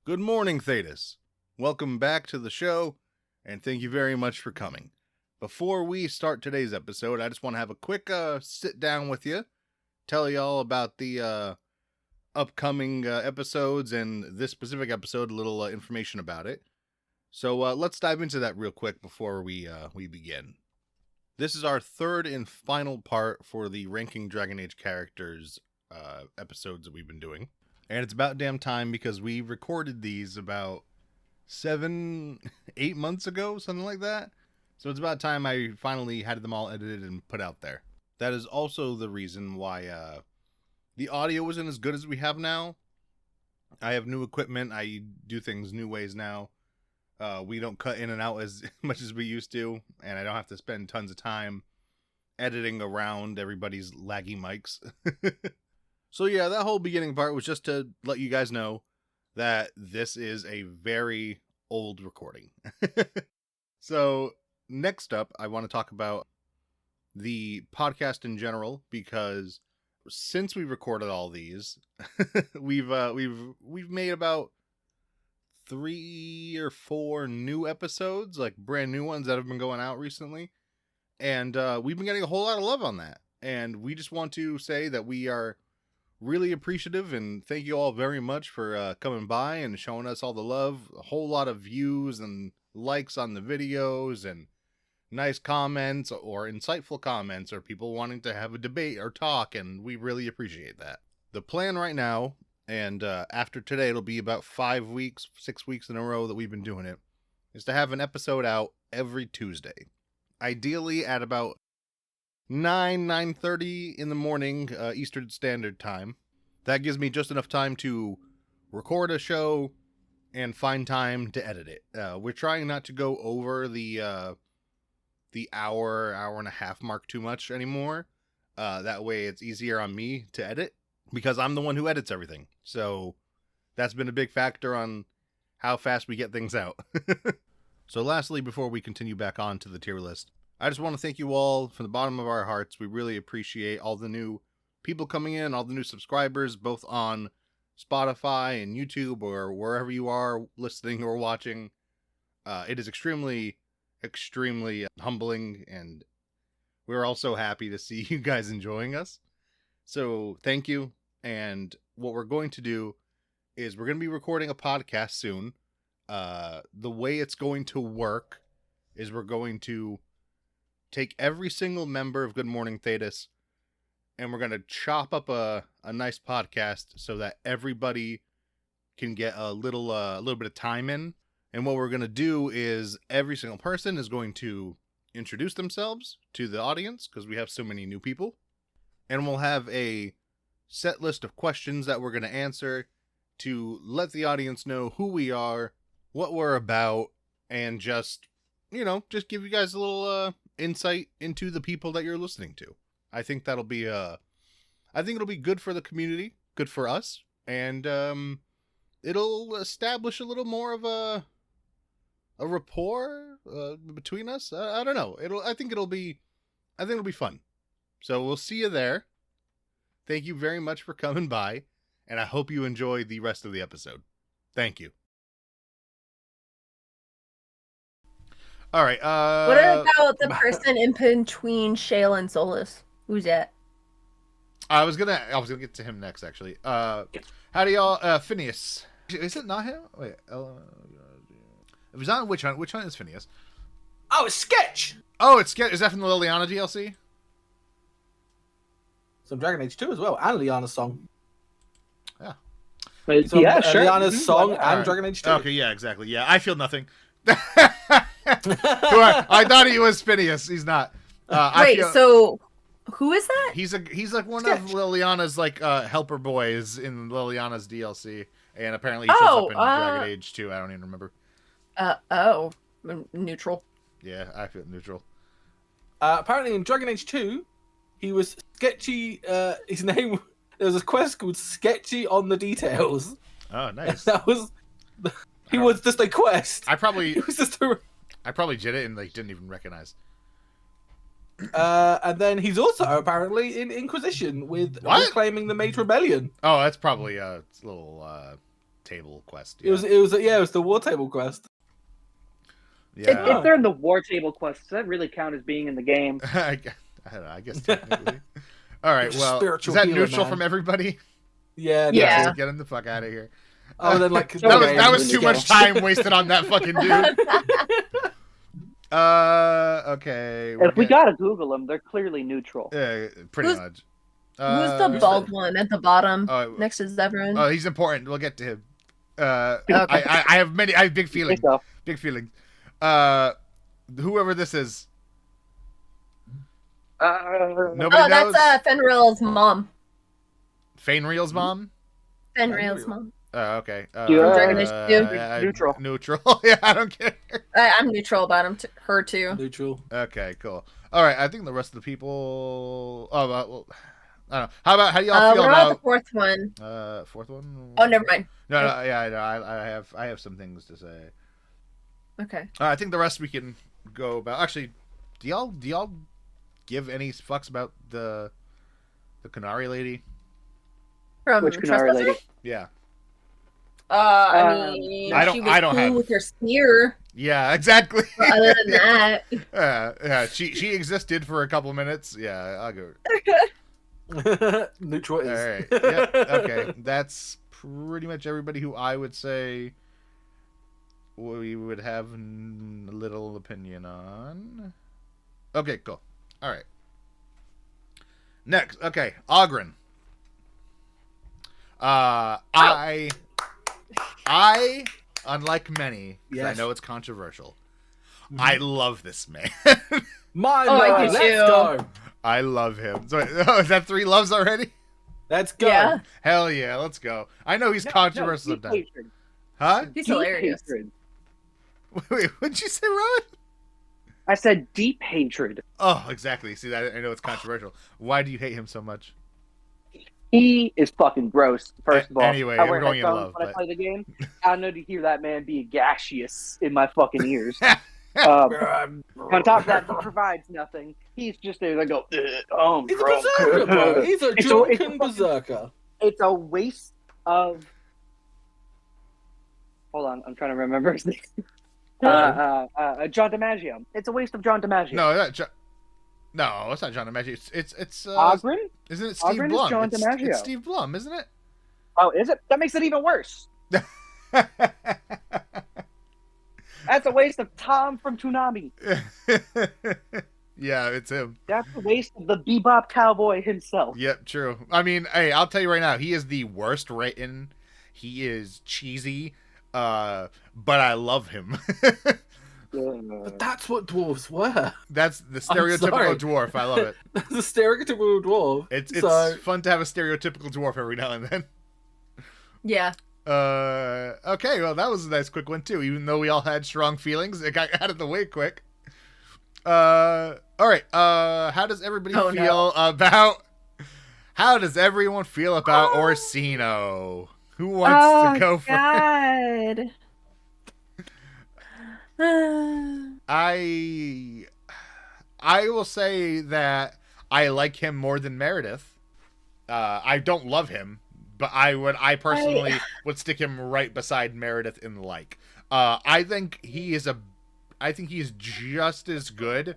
Good morning, THEDAS. Welcome back to the show, and thank you very much for coming. Before we start today's episode, I just want to have a quick sit down with you, tell you all about the upcoming episodes and this specific episode, a little information about it. So let's dive into that real quick before we begin. This is our third and final part for the Ranking Dragon Age Characters episodes that we've been doing. And it's about damn time because we recorded these about 7-8 months ago, something like that. So it's about time I finally had them all edited and put out there. That is also the reason why the audio isn't as good as we have now. I have new equipment. I do things new ways now. We don't cut in and out as much as we used to, and I don't have to spend tons of time editing around everybody's laggy mics. So yeah, that whole beginning part was just to let you guys know that this is a very old recording. So next up, I want to talk about the podcast in general, because since we recorded all these, we've made about 3 or 4 new episodes, like brand new ones that have been going out recently, and we've been getting a whole lot of love on that. And we just want to say that we are really appreciative and thank you all very much for coming by and showing us all the love. A whole lot of views and likes on the videos and nice comments or insightful comments or people wanting to have a debate or talk, and we really appreciate that. The plan right now, and after today it'll be about 5 weeks, 6 weeks in a row that we've been doing it, is to have an episode out every Tuesday. Ideally at about 9:30 in the morning, Eastern Standard Time. That gives me just enough time to record a show and find time to edit it. We're trying not to go over the hour and a half mark too much anymore. That way it's easier on me to edit, because I'm the one who edits everything. So that's been a big factor on how fast we get things out. So lastly, before we continue back on to the tier list, I just want to thank you all from the bottom of our hearts. We really appreciate all the new people coming in, all the new subscribers, both on Spotify and YouTube or wherever you are listening or watching. It is extremely, extremely humbling, and we're also happy to see you guys enjoying us. So thank you. And what we're going to do is we're going to be recording a podcast soon. The way it's going to work is we're going to take every single member of Good Morning THEDAS, and we're going to chop up a nice podcast so that everybody can get a little bit of time in. And what we're going to do is every single person is going to introduce themselves to the audience, because we have so many new people. And we'll have a set list of questions that we're going to answer to let the audience know who we are, what we're about, and just give you guys a little insight into the people that you're listening to. I think that'll be I think it'll be good for the community, good for us, and it'll establish a little more of a rapport between us. I don't know. I think it'll be fun. So we'll see you there. Thank you very much for coming by, and I hope you enjoy the rest of the episode. Thank you. All right. What about the person in between Shale and Solus? Who's that? I was gonna get to him next, actually. How do y'all? Phineas. Is it not him? Wait. If he's on which hunt? Which hunt is Phineas? Oh, it's Sketch. Oh, it's Sketch. Is that from the Liliana DLC? Some Dragon Age 2 as well, and Liana's song. Yeah. But, Some, yeah, sure. Liana's song and right. Dragon Age 2. Okay, yeah, exactly. Yeah, I feel nothing. I thought he was Phineas. He's not. Wait, so who is that? He's like one of Liliana's helper boys in Liliana's DLC, and apparently he shows up in Dragon Age 2. I don't even remember. Neutral. Yeah, I feel neutral. Apparently in Dragon Age 2, he was Sketchy. His name. There was a quest called Sketchy on the Details. Oh, nice. That was. He was just a quest. I probably did it and didn't even recognize. And then he's also apparently in Inquisition with reclaiming the Mage Rebellion. Oh, that's probably a little table quest. It was the war table quest. Yeah. If they're in the war table quest, does that really count as being in the game? I don't know. I guess technically. All right. You're a Well, spiritual is that healer, neutral man. from everybody? Yeah. Yeah. no. Get him the fuck out of here. Oh, then like that was too much time wasted on that fucking dude. Okay. If we gotta Google them, they're clearly neutral. Pretty Who's- much. Who's the bald one at the bottom next to Zevran? Oh, he's important. We'll get to him. Okay. I have big feelings. So. Big feelings. Whoever this is. Nobody knows. That's Fenrir's mom. Fainreal's mom? Fenrir's mom. Oh, okay. Dragon Age 2. Neutral. Neutral. Yeah, I don't care. I'm neutral about her too. Neutral. Okay, cool. All right, I think the rest of the people. Oh, well, I don't know. How do y'all feel we're about on the fourth one. fourth one? Oh, never mind. No, yeah, I know. I have some things to say. Okay. I think the rest we can go about. Actually, do y'all give any fucks about the Canary lady? From Which Canary Trespasser? lady? Yeah. I mean, I don't- she was I don't cool have- with her spear. Yeah, exactly. But other than that, Yeah, she existed for a couple minutes. Yeah, I'll go. Neutral All is. right. Yep. Okay. That's pretty much everybody who I would say we would have a little opinion on. Okay, cool. All right. Next, okay, Ogren. I, unlike many, 'cause I Yes. know it's controversial, I love this man. My Oh, I man, do let's too. go. I love him. So, is that 3 loves already? Let's go. yeah, Hell yeah, let's go. I know he's controversial deep sometimes. hatred. Huh? he's Deep hilarious. hatred. Wait, what'd you say, Rowan? I said deep hatred. Oh, exactly. See, I know it's controversial. Why do you hate him so much? He is fucking gross. First of all, Anyway, I we're wear going in headphones love, when but- I play the game. I know to hear that man be gaseous in my fucking ears. Um, On top of that, he provides nothing. He's just there. I go, oh, I'm He's a drunk." berserker, bro. He's a It's a drunken fucking- berserker. It's a waste of. Hold on, I'm trying to remember his name. John DiMaggio. It's a waste of John DiMaggio. No, it's not John DiMaggio. It's Ogren? isn't it Steve Ogren is Blum? John it's DiMaggio. Steve Blum, isn't it? Oh, is it? That makes it even worse. That's a waste of Tom from Toonami. Yeah, it's him. That's a waste of the Bebop Cowboy himself. Yep, true. I mean, hey, I'll tell you right now, he is the worst written. He is cheesy, but I love him. But that's what dwarves were. That's the sorry. stereotypical dwarf. I love it. That's a stereotypical dwarf. It's So- fun to have a stereotypical dwarf every now and then. Yeah. Okay, well, that was a nice quick one, too. Even though we all had strong feelings, it got out of the way quick. All right, how does everybody Oh, feel about... How does everyone feel about Orsino? Who wants to go for it? God. I will say that I like him more than Meredith. I don't love him, but I personally would stick him right beside Meredith in the like. I think he's just as good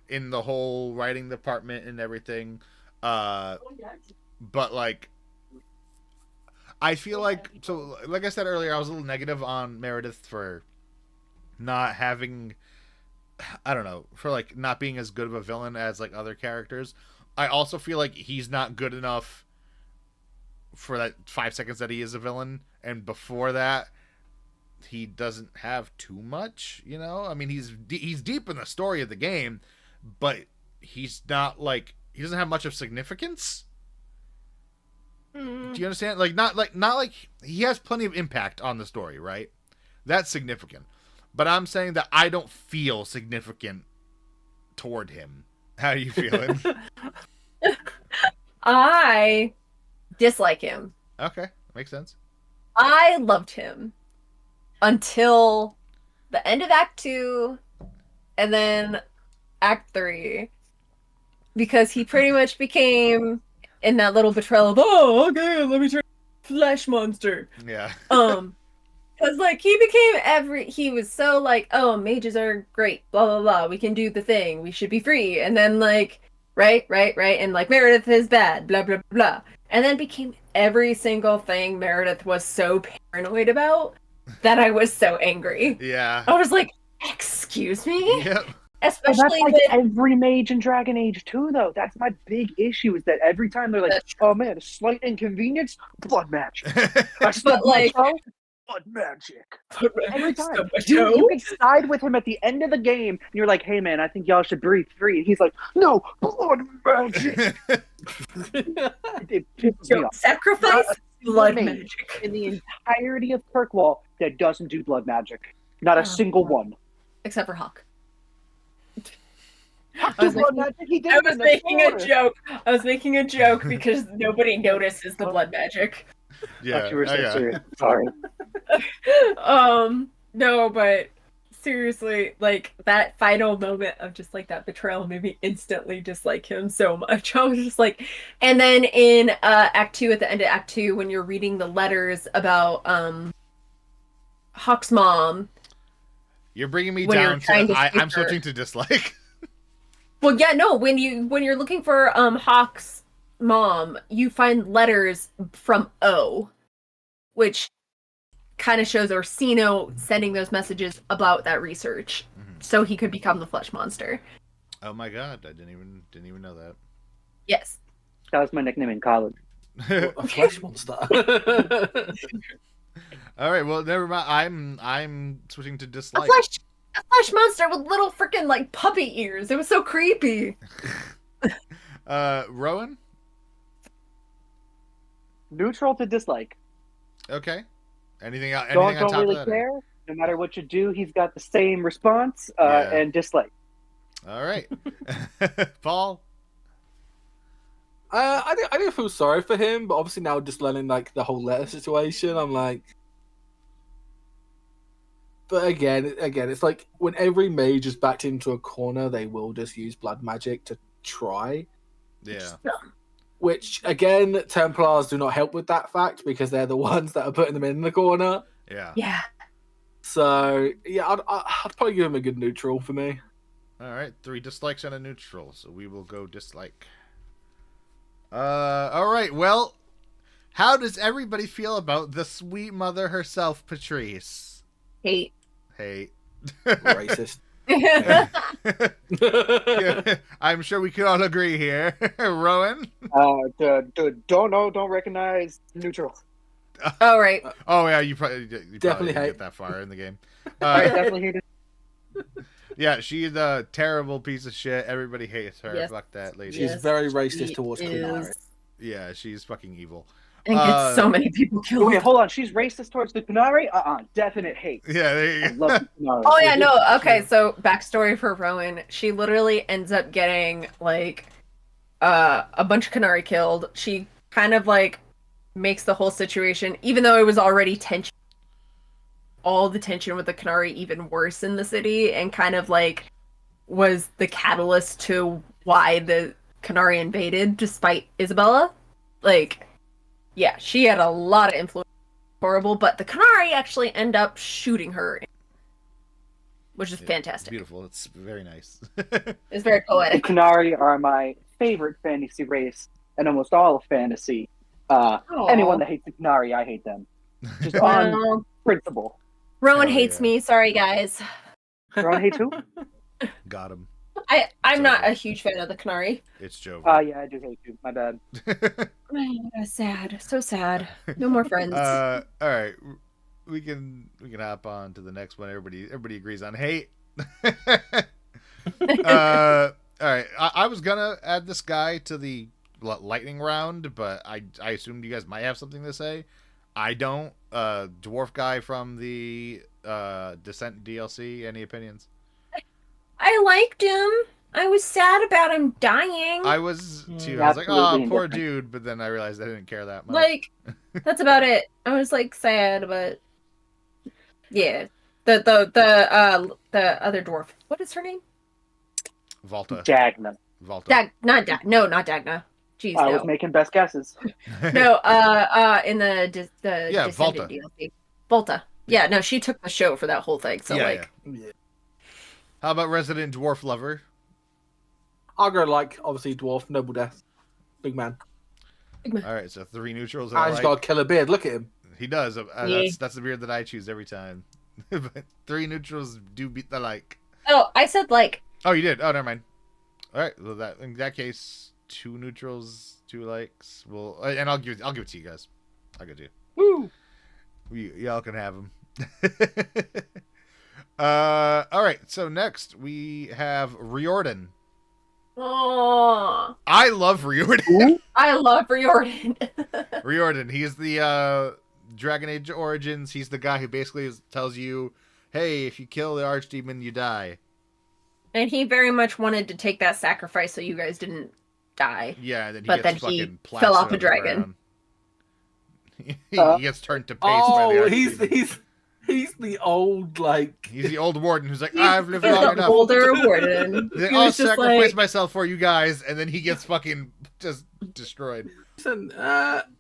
in the whole writing department and everything. But like, I feel like, so like I said earlier, I was a little negative on Meredith for not having, I don't know, for like not being as good of a villain as like other characters. I also feel like he's not good enough for that 5 seconds that he is a villain, and before that he doesn't have too much, you know? I mean, he's deep in the story of the game, but he's not like, he doesn't have much of significance. Do you understand? Not like he has plenty of impact on the story, right? That's significant. But I'm saying that I don't feel significant toward him. How are you feeling? I dislike him. Okay, makes sense. I loved him until the end of Act 2 and then Act 3. Because he pretty much became in that little betrayal of, oh, okay, let me turn flesh monster. Yeah. Because like he was so like, oh, mages are great, blah blah blah. We can do the thing. We should be free. And then like, right, and like Meredith is bad, blah blah blah. And then became every single thing Meredith was so paranoid about that I was so angry. Yeah. I was like, excuse me? Yep. Well, that's Especially like with every mage in Dragon Age 2, though. That's my big issue, is that every time they're like, That's oh man, a slight inconvenience, blood magic. But, like- blood magic. Every time. So much You hope. can side with him at the end of the game, and you're like, hey man, I think y'all should breathe free. And he's like, no, blood magic. It pisses me off. Sacrifice blood mage magic. In the entirety of Kirkwall that doesn't do blood magic. Not a single one. Except for Hawk. I was making a joke. I was making a joke because nobody notices the blood magic. Yeah. You were so I got it. serious. Sorry. No, but seriously, like that final moment of just like that betrayal made me instantly dislike him so much. I was just like, and then in Act 2, at the end of Act 2, when you're reading the letters about Hawk's mom. You're bringing me When you're down trying to to I'm save her. switching to dislike. Well, yeah, no, when you're looking for Hawk's mom, you find letters from O, which kind of shows Orsino sending those messages about that research, so he could become the flesh monster. Oh my god, I didn't even know that. Yes. That was my nickname in college. A flesh monster. All right, well, never mind. I'm switching to A dislike. flesh monster with little freaking like puppy ears. It was so creepy. Rowan? Neutral to dislike. Okay. Anything on Don't top really of that? care. No matter what you do, he's got the same response Yeah. and dislike. All right. Paul? I didn't feel sorry for him, but obviously now just learning like the whole letter situation, I'm like. But again, it's like when every mage is backed into a corner, they will just use blood magic to try. Yeah. Which again, Templars do not help with that fact because they're the ones that are putting them in the corner. Yeah. Yeah. So yeah, I'd probably give him a good neutral for me. All right, 3 dislikes and a neutral, so we will go dislike. All right, well, how does everybody feel about the sweet mother herself, Patrice? Hate. Hey. Racist. Yeah, I'm sure we can all agree here. Rowan? Don't recognize neutral. Oh, right. Oh, yeah, you probably Definitely didn't hate. get that far in the game. I definitely hate it. Yeah, she's a terrible piece of shit. Everybody hates her. Yes. Fuck that lady. She's very racist She towards is. Kunari. Yeah, she's fucking evil. And gets so many people killed. Wait, hold on. She's racist towards the Kunari? Definite hate. Yeah, there you I go. love the Kunari. Oh yeah, no. Okay, so backstory for Rowan. She literally ends up getting like a bunch of Canary killed. She kind of like makes the whole situation, even though it was already tension, all the tension with the Canary even worse in the city, and kind of like was the catalyst to why the Canary invaded despite Isabella. Like, yeah, she had a lot of influence. Horrible, but the Canary actually end up shooting her, which is fantastic. Beautiful. It's very nice. It's very The poetic. Kunari are my favorite fantasy race in almost all of fantasy. Anyone that hates the Kunari, I hate them. Just on Well, principle. Rowan Hell hates yeah. me. Sorry, guys. Everyone hates who? Got him. I'm not okay. a huge fan of the Canary. It's Joe. Yeah, I do hate you. My bad. Sad. So sad. No more friends. All right, we can hop on to the next one. Everybody agrees on hate. All right, I was gonna add this guy to the lightning round, but I assumed you guys might have something to say. I don't. Dwarf guy from the Descent DLC. Any opinions? I liked him. I was sad about him dying. I was too. I was like, Absolutely oh, poor indifferent. dude. But then I realized I didn't care that much. Like, that's about it. I was like sad, but yeah. The other dwarf. What is her name? Volta. Dagna. Volta. Not Dagna. Jeez, I was no. making best guesses. No, in the Yeah, Descendant Volta. DLC. Volta. Yeah, no, she took the show for that whole thing. So like, Yeah. How about Resident Dwarf Lover? I'll go like obviously dwarf, noble death, big man. All right, so 3 neutrals. I just got a killer beard. Look at him. He does. Yeah. That's the beard that I choose every time. But 3 neutrals do beat the like. oh, I said like, Oh, you did. Oh, never mind. All right. Well, in that case, 2 neutrals, 2 likes. Well, and I'll give it to you guys. I'll give it to you. Woo! Y'all can have them. All right. So next we have Riordan. oh, I love Riordan. I love Riordan. Riordan. He's the Dragon Age Origins. He's the guy who basically tells you, "Hey, if you kill the Archdemon, you die." And he very much wanted to take that sacrifice so you guys didn't die. Yeah, and then he But gets then he fucking fell plastered off a on the dragon. ground. He gets turned to paste by the Oh, Archdemon. he's the old like. He's the old warden who's like, I've lived He's long the enough. older warden. He I'll was just sacrifice like, myself for you guys, and then he gets fucking just destroyed. Listen,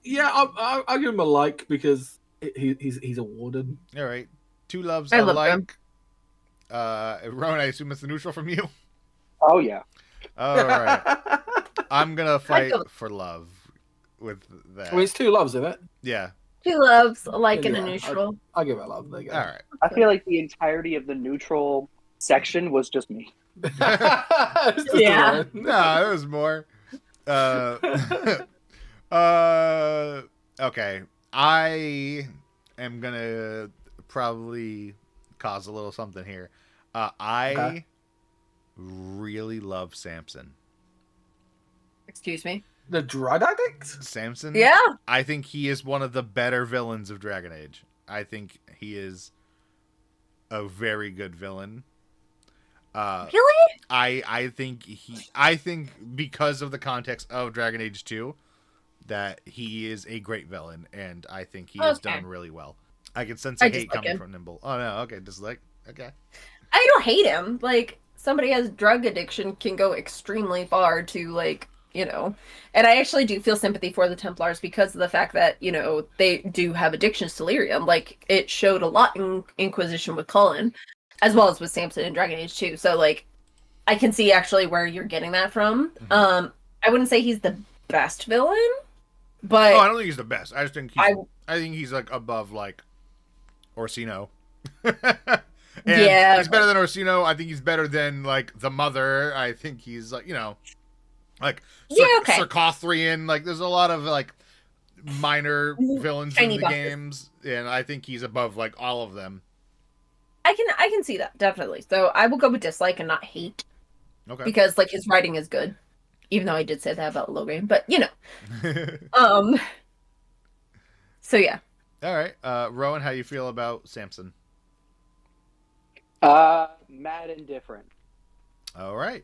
yeah, I'll give him a like because he's a warden. All right, 2 loves I I love like. Rowan, I assume it's the neutral from you. Oh yeah. All right, I'm gonna fight go- for love with that. I mean, it's 2 loves, isn't it? Yeah. he loves like in a Yeah, neutral. I'll give it a love. There you All go. right. I feel like the entirety of the neutral section was just me. It's just Yeah. a No, there was more. Okay. I am gonna probably cause a little something here. I Okay. really love Samson. Excuse me. The Dread Addict? Samson? Yeah. I think he is one of the better villains of Dragon Age. I think he is a very good villain. Really? I think because of the context of Dragon Age 2 that he is a great villain, and I think he is Okay. done really well. I can sense I a hate dislike coming him. from Nimble. Oh no, okay, okay. I don't hate him. Like, somebody has drug addiction can go extremely far to, like, you know. And I actually do feel sympathy for the Templars because of the fact that, you know, they do have addictions to lyrium. Like, it showed a lot in Inquisition with Cullen, as well as with Samson in Dragon Age 2. So, like, I can see actually where you're getting that from. Mm-hmm. I wouldn't say he's the best villain, but Oh, I don't think he's the best. I just think I think he's like above like Orsino. Yeah. He's better than Orsino. I think he's better than like the Mother. I think he's like, you know, like Yeah, okay. Sarkothrian. Like there's a lot of like minor villains in Tiny the bosses. games, and I think he's above like all of them. I can see that definitely. So I will go with dislike and not hate Okay. because like his writing is good, even though I did say that about Loghain. But you know, So yeah, All right, Rowan, how you feel about Samson? Mad indifferent. All right.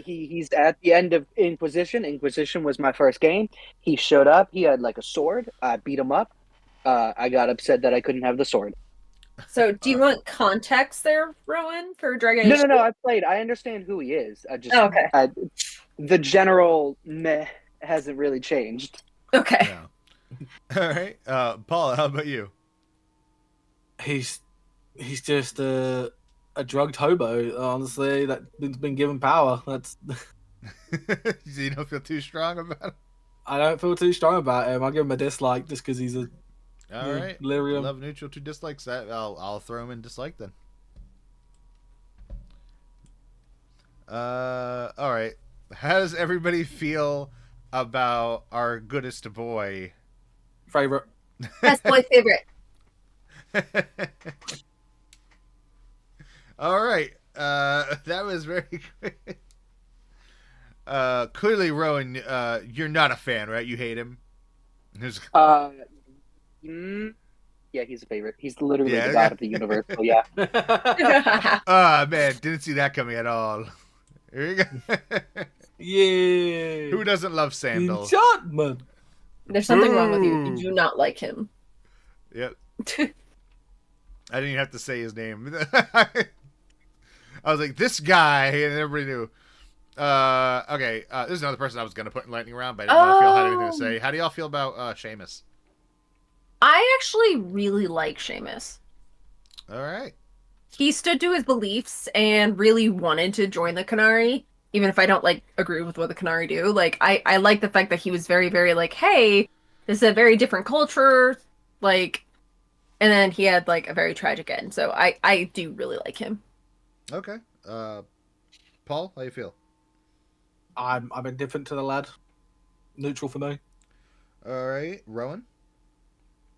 He's at the end of Inquisition. Inquisition was my first game. He showed up. He had like a sword. I beat him up. I got upset that I couldn't have the sword. so do you want context there, Rowan, for Dragon Age? No. I played. I understand who he is. I just Oh, okay. The general meh hasn't really changed. Okay. Yeah. All right, Paula, how about you? He's just a drugged hobo, honestly, that's been given power. That's You don't feel too strong about it? I don't feel too strong about him. I'll give him a dislike just because he's a All Yeah, right. lyrium. Love neutral to dislikes. I'll throw him in dislike then. All right. How does everybody feel about our goodest boy? favorite. Best boy favorite. All right. That was very quick. Clearly, Rowan, you're not a fan, right? You hate him. Yeah, he's a favorite. He's literally Yeah, the yeah. god of the universe. So yeah. Ah, man, didn't see that coming at all. Here we go. Yeah. Who doesn't love Sandal? Enchantment. There's something wrong with you. Ooh. You do not like him. Yep. I didn't even have to say his name. I was like, this guy, and everybody knew. Okay, this is another person I was going to put in lightning round, but I didn't know if y'all had anything to say. How do y'all feel about Seamus? I actually really like Seamus. All right. He stood to his beliefs and really wanted to join the Canary, even if I don't like agree with what the Canary do. Like I like the fact that he was very, very like, hey, this is a very different culture, like, and then he had like a very tragic end. So I do really like him. Okay. Paul, how you feel? I'm indifferent to the lad. Neutral for me. All right, Rowan.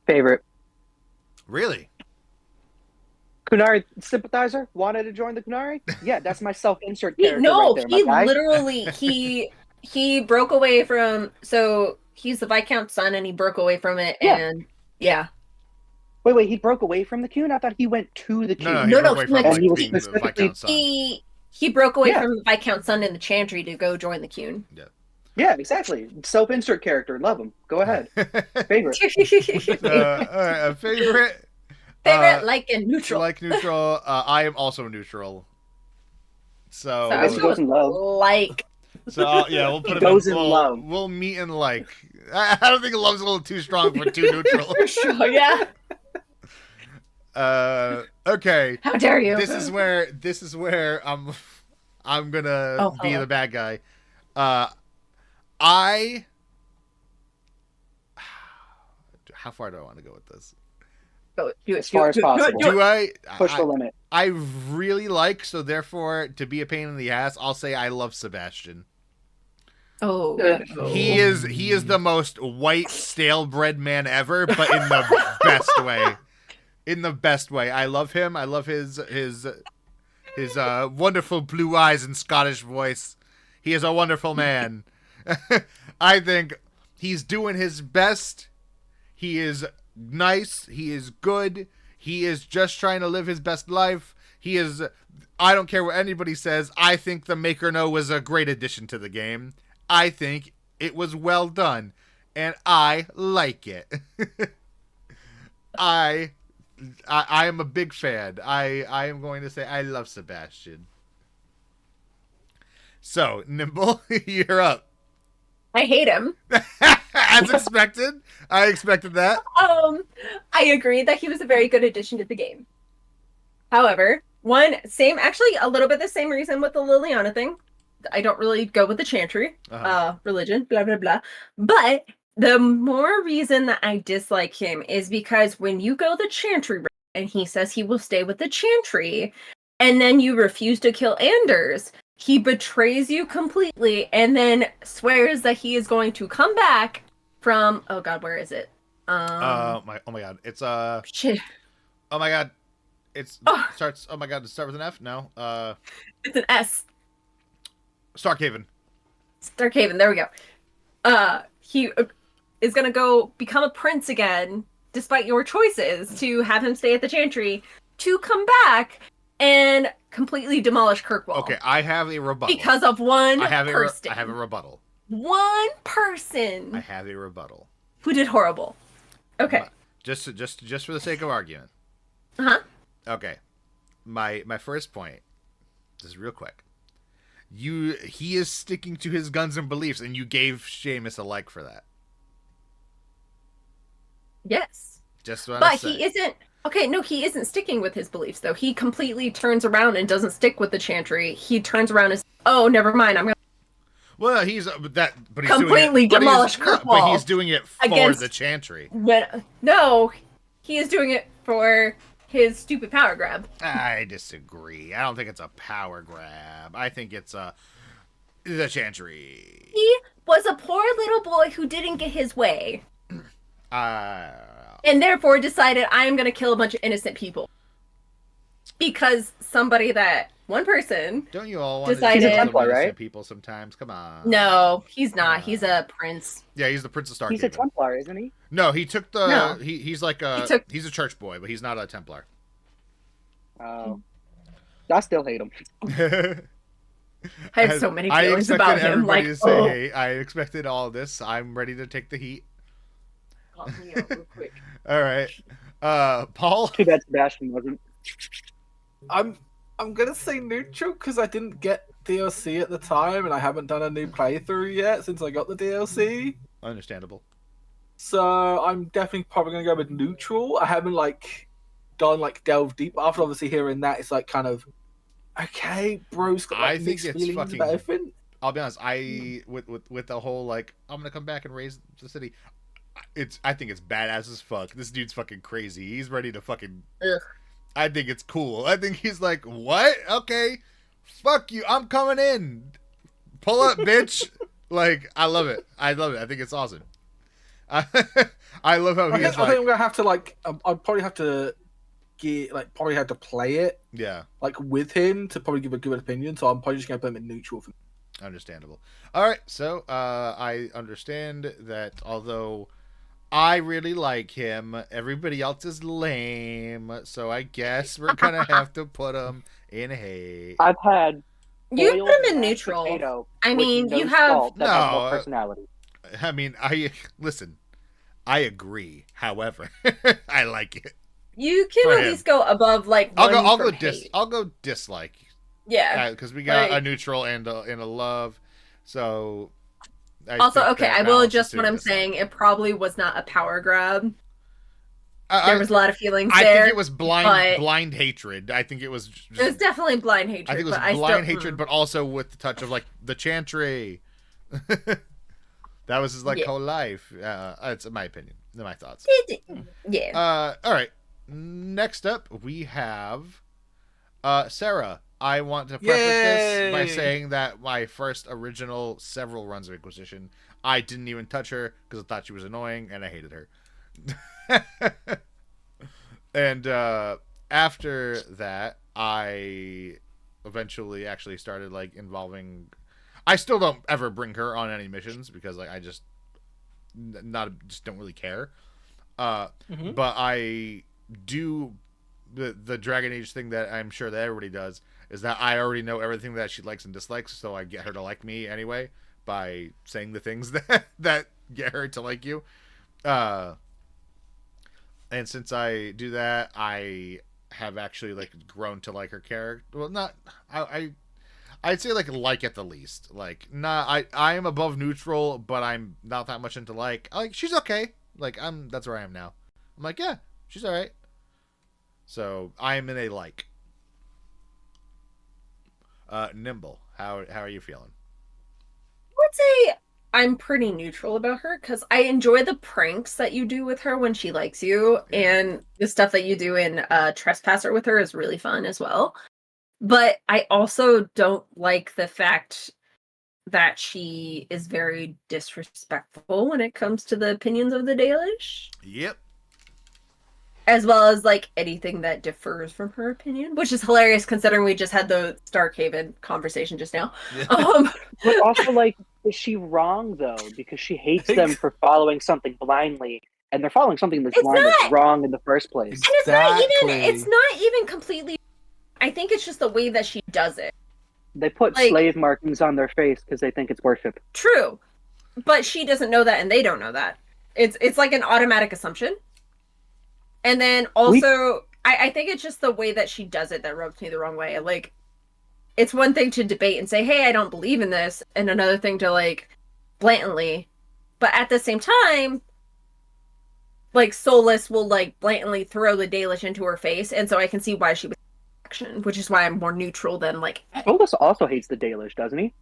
Favorite. Really? Kunari sympathizer wanted to join the Kunari. Yeah, that's my self-insert character No, right there, my he guy. literally he broke away from. So he's the Viscount's son, and he broke away from it. Yeah. And yeah, Wait, he broke away from the Kun? I thought he went to the Kun. No, he No, broke no, away he from went- like And he was being the specifically- Viscount's son. he broke away Yeah. from the Viscount's son in the Chantry to go join the Coon. Yeah, exactly. Self-insert character. Love him. Go ahead. Favorite. All right, a favorite. Favorite, like, and neutral. Like neutral. I am also neutral. So, So I guess he goes in love. like. yeah, we'll put him Goes in in we'll, love. We'll meet in like. I don't think love's a little too strong for too neutral. Sure, yeah. Okay. How dare you? This is where I'm gonna be hello. the bad guy. How far do I want to go with this? Go, do it, As far as possible. Do I Push the limit. I really like, so therefore to be a pain in the ass, I'll say I love Sebastian. Oh. He is the most white stale bread man ever, but in the best way. In the best way. I love him. I love his wonderful blue eyes and Scottish voice. He is a wonderful man. I think he's doing his best. He is nice. He is good. He is just trying to live his best life. He is. I don't care what anybody says. I think the Maker No was a great addition to the game. I think it was well done, and I like it. I am a big fan. I am going to say I love Sebastian. So, Nimble, you're up. I hate him. As expected. I expected that. I agree that he was a very good addition to the game. However, actually a little bit the same reason with the Liliana thing. I don't really go with the Chantry, religion, blah, blah, blah. But the more reason that I dislike him is because when you go the Chantry route and he says he will stay with the Chantry, and then you refuse to kill Anders, he betrays you completely and then swears that he is going to come back from, oh god, where is it? Oh my god. It's Shit. oh my god. It starts does it start with an F? No. It's an S. Starkhaven. Starkhaven, there we go. He is gonna go become a prince again, despite your choices to have him stay at the Chantry, to come back and completely demolish Kirkwall. Okay, I have a rebuttal. Because of one I have person. I have a rebuttal. One person I have a rebuttal. who did horrible. Okay. Just for the sake of argument. Uh-huh. Okay. My first point, just real quick. He is sticking to his guns and beliefs, and you gave Seamus a like for that. Yes. Just what But he isn't. Okay, no, he isn't sticking with his beliefs, though. He completely turns around and doesn't stick with the Chantry. He turns around and says, oh, never mind, I'm going to... Well, he's completely demolish Kirkwall. But he's doing it for against- the Chantry. No, he is doing it for his stupid power grab. I disagree. I don't think it's a power grab. I think it's the Chantry. He was a poor little boy who didn't get his way. And therefore decided, I am going to kill a bunch of innocent people. Because one person... Don't you all want decided- to kill Templar, some innocent right? people sometimes? Come on. No, he's not. He's a prince. Yeah, he's the Prince of Starkhaven. He's a Templar, isn't he? No, he took the... No. He's like he's a church boy, but he's not a Templar. Oh. I still hate him. I have so many feelings about him. Everybody Like, to say, hey, I expected all this. I'm ready to take the heat. oh, real quick. All right. Paul? Too bad Sebastian wasn't. I'm gonna say neutral because I didn't get DLC at the time and I haven't done a new playthrough yet since I got the DLC. Understandable. So I'm definitely probably gonna go with neutral. I haven't delved deep. After obviously hearing that, it's like kind of okay, bro's got I like think mixed it's feelings fucking. about everything. I'll be honest. With the whole like I'm gonna come back and raise the city. I think it's badass as fuck. This dude's fucking crazy. He's ready to fucking. Ugh. I think it's cool. I think he's like, what? Okay, fuck you. I'm coming in. Pull up, bitch. Like, I love it. I love it. I think it's awesome. I love how I he's think like, I'm gonna have to I'd probably have to probably have to play it yeah, like with him to probably give a good opinion. So I'm probably just gonna put him in neutral. understandable. All right, so I understand that although I really like him, everybody else is lame. So I guess we're gonna have to put him in hate. I've had You boiled put him in mashed neutral. potato I with mean, no you have salt that has No, more personality. I mean, I listen. I agree. However, I like it. you can For at him. least go above like one I'll go from hate. I'll go dislike. Yeah. Because we got like- a neutral and a love. So Also, think okay, that I will balances adjust to what I'm dislike. saying. It probably was not a power grab. I There was a lot of feelings I there. think it was but- blind hatred. I think it was. Just, It was definitely blind hatred. I think it was but blind I still, hatred, but also with the touch of like the chantry. That was his like Yeah. whole life. It's my opinion. My thoughts. Yeah. All right. Next up, we have Sarah. I want to preface this by Yay! saying that my first original several runs of Inquisition, I didn't even touch her because I thought she was annoying and I hated her. And after that, I eventually actually started like involving. I still don't ever bring her on any missions because like I just don't really care. Mhm. But I do the Dragon Age thing that I'm sure that everybody does is that I already know everything that she likes and dislikes, so I get her to like me anyway by saying the things that get her to like you. And since I do that, I have actually like grown to like her character. Well, not I'd say like at the least. Like I am above neutral, but I'm not that much into like she's okay. Like that's where I am now. I'm like, yeah, she's all right. So I'm in a like. Nimble, how are you feeling? I would say I'm pretty neutral about her because I enjoy the pranks that you do with her when she likes you, Yeah. and the stuff that you do in Trespasser with her is really fun as well. But I also don't like the fact that she is very disrespectful when it comes to the opinions of the Dalish, Yep. as well as like anything that differs from her opinion, which is hilarious considering we just had the Starkhaven conversation just now. But also, like, is she wrong though? Because she hates them for following something blindly, and they're following something that's It's blind that's not- wrong in the first place. And it's Exactly. not even completely. I think it's just the way that she does it. They put Like- slave markings on their face because they think it's worship. True, but she doesn't know that, and they don't know that. It's like an automatic assumption. And then also, I think it's just the way that she does it that rubs me the wrong way. Like, it's one thing to debate and say, "Hey, I don't believe in this," and another thing to like blatantly. But at the same time, like Solus will like blatantly throw the Dalish into her face, and so I can see why she was action, which is why I'm more neutral than like Solus also hates the Dalish, doesn't he?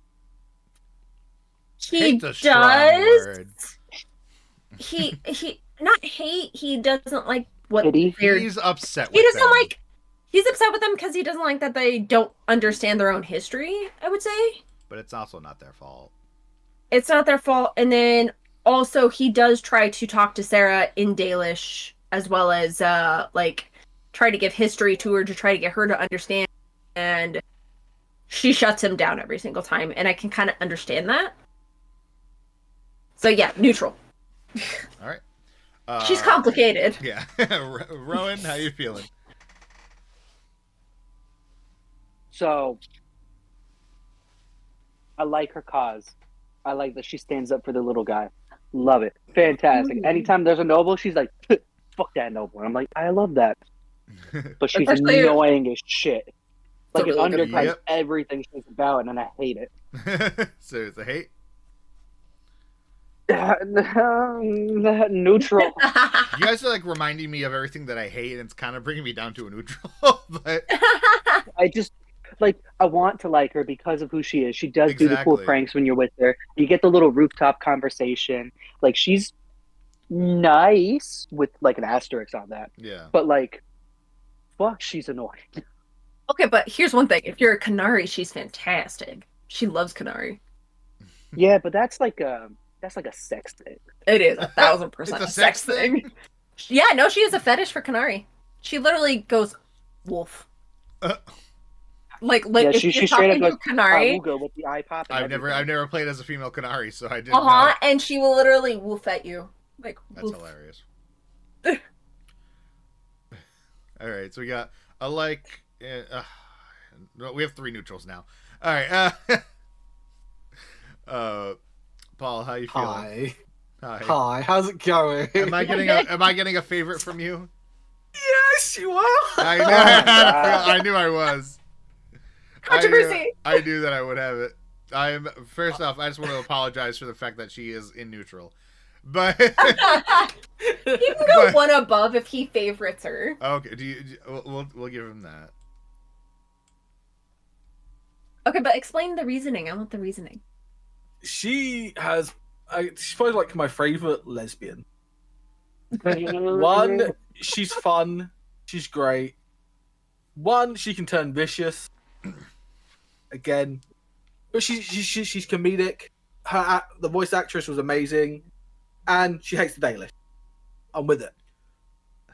he Hate's a does. strong word. He not hate. He doesn't like what Pity? they're. He's upset with He doesn't them. like. He's upset with them because he doesn't like that they don't understand their own history. I would say But it's also not their fault. it's not their fault, and then also he does try to talk to Sarah in Dalish as well as like try to give history to her to try to get her to understand, and she shuts him down every single time, and I can kind of understand that. So yeah, neutral. All right. She's complicated. Yeah. Rowan, how you feeling? So, I like her cause. I like that she stands up for the little guy. Love it. Fantastic. Mhm. Anytime there's a noble, she's like, fuck that noble. And I'm like, I love that. But she's Especially- annoying as shit. Like, it really good undercuts Yep. everything she's about, and I hate it. So it's a hate. Neutral. You guys are like reminding me of everything that I hate, and it's kind of bringing me down to a neutral. But I just I want to like her because of who she is. She does do the cool Exactly. pranks when you're with her. You get the little rooftop conversation. Like she's nice with like an asterisk on that. yeah, But like, fuck, she's annoying. Okay, but here's one thing. If you're a Canary, she's fantastic. She loves Canary. Yeah, but that's like a sex thing. It is 1,000% It's a a sex sex thing. Yeah, no, she has a fetish for Canary. She literally goes wolf. Like Yeah, if she you're straight up talking to goes Canary, Awooga with the eye pop. And I've never played as a female Canary, so I didn't know. and she will literally woof at you. Like That's woof. hilarious. All right, so we got a like. We have 3 neutrals now. All right. Paul, how you feeling? Hi. Hi. Hi. How's it going? Am I getting a favorite from you? Yes, you are. I knew I was. Controversy. I knew that I would have it. First off, I just want to apologize for the fact that she is in neutral. But He can go one above if he favorites her. okay, we'll give him that. Okay, but explain the reasoning. I want the reasoning. She's probably like my favorite lesbian. One, she's fun. She's great. One, she can turn vicious. Again, but she's comedic. The voice actress was amazing, and she hates the Dalish. I'm with it.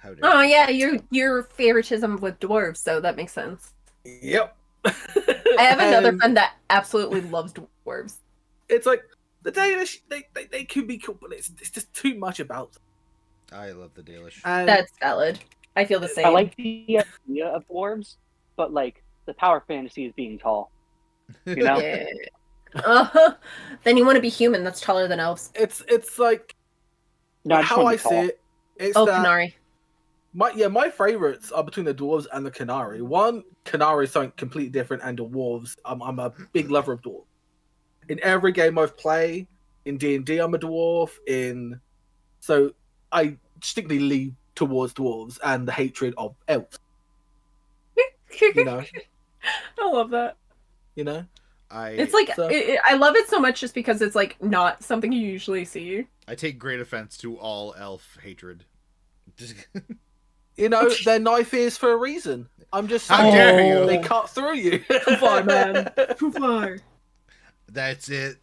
How dare Oh you. yeah, your favoritism with dwarves, so that makes sense. Yep. I have another friend that absolutely loves dwarves. It's like the Dalish. They can be cool, but it's just too much about them. I love the Dalish. And That's valid. I feel the same. I like the idea of dwarves, but like the power fantasy is being tall. You know? Yeah. Then you want to be human. That's taller than elves. it's like No, I just how wanna I be tall. see it. It's Oh, that Canary. my favorites are between the dwarves and the Canary. One, Canary is something completely different, and the dwarves. I'm a big lover of dwarves. In every game I've played, in D&D, I'm a dwarf. So I distinctly lean towards dwarves and the hatred of elves. You know, I love that. you know. It's like So- I love it so much just because it's like not something you usually see. I take great offense to all elf hatred. You know, their knife is for a reason. I'm just How saying, dare you. they cut through you. Too far, man. Too far. That's it.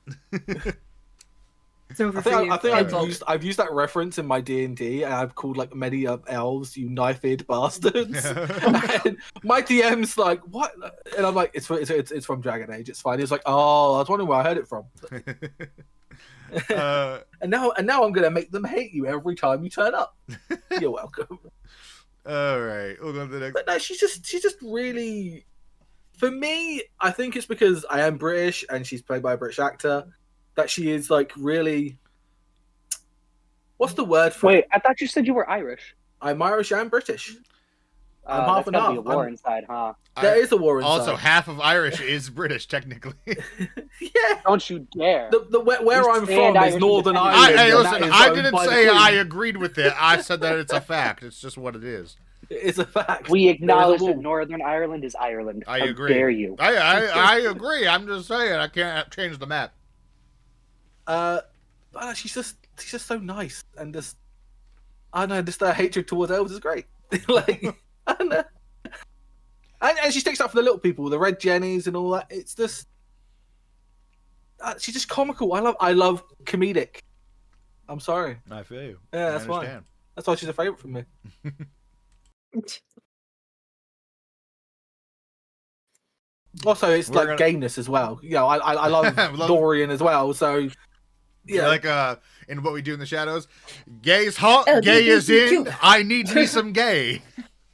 It's over I think Cancelled. I've used that reference in my D&D, and I've called like many elves you knife-ed bastards. And my DM's like, what? And I'm like, it's from Dragon Age. It's fine. He's like, oh, I was wondering where I heard it from. And now I'm gonna make them hate you every time you turn up. You're welcome. All right, we'll go to the next. But no, she's just really. For me, I think it's because I am British and she's played by a British actor that she is like really. What's the word for Wait, it? I thought you said you were Irish. I'm Irish and British. I'm half That's and gotta half. be a war I'm- inside, huh? There is a war inside. Also, half of Irish is British, technically. Yeah. Don't you dare. Where You I'm stand from Irish is Northern independence. Ireland. Hey, and listen, that is I owned didn't by the say Queen. I agreed with it. I said that it's a fact. It's just what it is. It's a fact. We acknowledge There is a that wall. Northern Ireland is Ireland. I How agree. dare you? I agree. I'm just saying I can't change the map. But she's just so nice and just I don't know, just her hatred towards elves is great. Like I don't know. And she sticks up for the little people, the red jennies and all that. It's just she's just comical. I love comedic. I'm sorry. I feel you. Yeah, I that's why. understand. That's why she's a favorite for me. Also, it's We're like gonna- gayness as well. You know, I love Dorian as well. So yeah, Like in What We Do in the Shadows, gay's hot, gay is in. I need me some gay.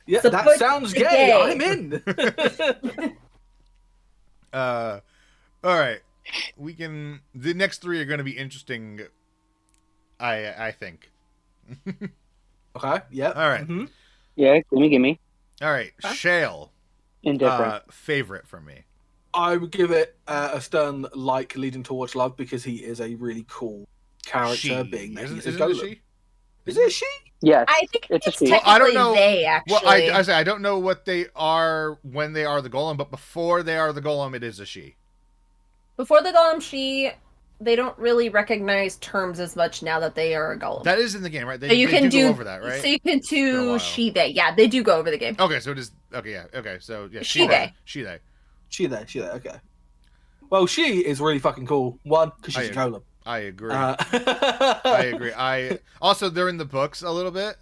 yeah, Support that sounds the gay. gay. I'm in. All right, we can. The next 3 are going to be interesting. I think. Okay. Yeah. All right. Mhm. Yeah, gimme. All right, Shale. Indifferent. Favorite for me. I would give it a stern like leading towards love because he is a really cool character she. being that Isn't, he's a isn't it golem. she? Is it a she? Yes. I think It's a it's she. technically Well, I don't know. they, actually. Well, I say I don't know what they are when they are the golem, but before they are the golem, it is a she. Before the golem, they don't really recognize terms as much now that they are a golem. That is in the game, right? They, so you they can do go over that, right? So you can been a do while. she, they. Yeah, they do go over the game. Okay, so it is. Okay, yeah. Okay, so yeah, She, they. She, they. She there. Okay. Well, she is really fucking cool. One, because she's a golem. I agree. I I agree. I also they're in the books a little bit,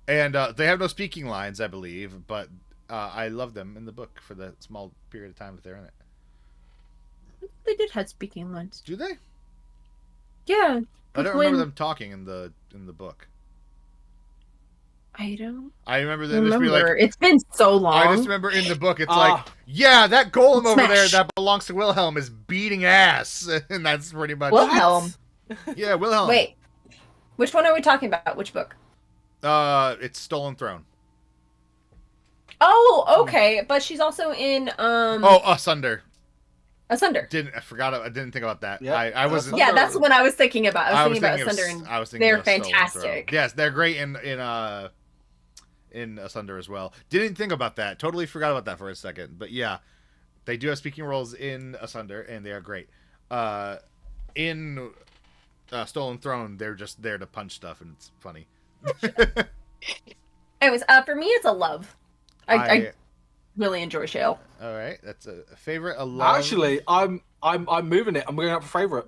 and they have no speaking lines, I believe, but I love them in the book for the small period of time that they're in it. They did have speaking lines. Do they? Yeah. I don't remember them talking in the book. I don't I remember them just be like. It's been so long. I just remember in the book, it's like, yeah, that golem over there Smash. that belongs to Wilhelm is beating ass, and that's pretty much Wilhelm. Yeah, Wilhelm. Wait. Which one are we talking about? Which book? It's Stolen Throne. Oh, okay. But she's also in Asunder. Asunder. I forgot. I didn't think about that. Yep. I wasn't. Yeah, that's the one I was thinking about. I was thinking about of- Asunder, and I was thinking they're of Stolen fantastic. Throne. Yes, they're great in Asunder as well. Didn't think about that. Totally forgot about that for a second. But yeah, they do have speaking roles in Asunder, and they are great. In Stolen Throne, they're just there to punch stuff, and it's funny. Anyways, for me, it's a love. I really enjoy Shale. All right, that's a favorite. A love. Actually, I'm moving it. I'm going up for favorite.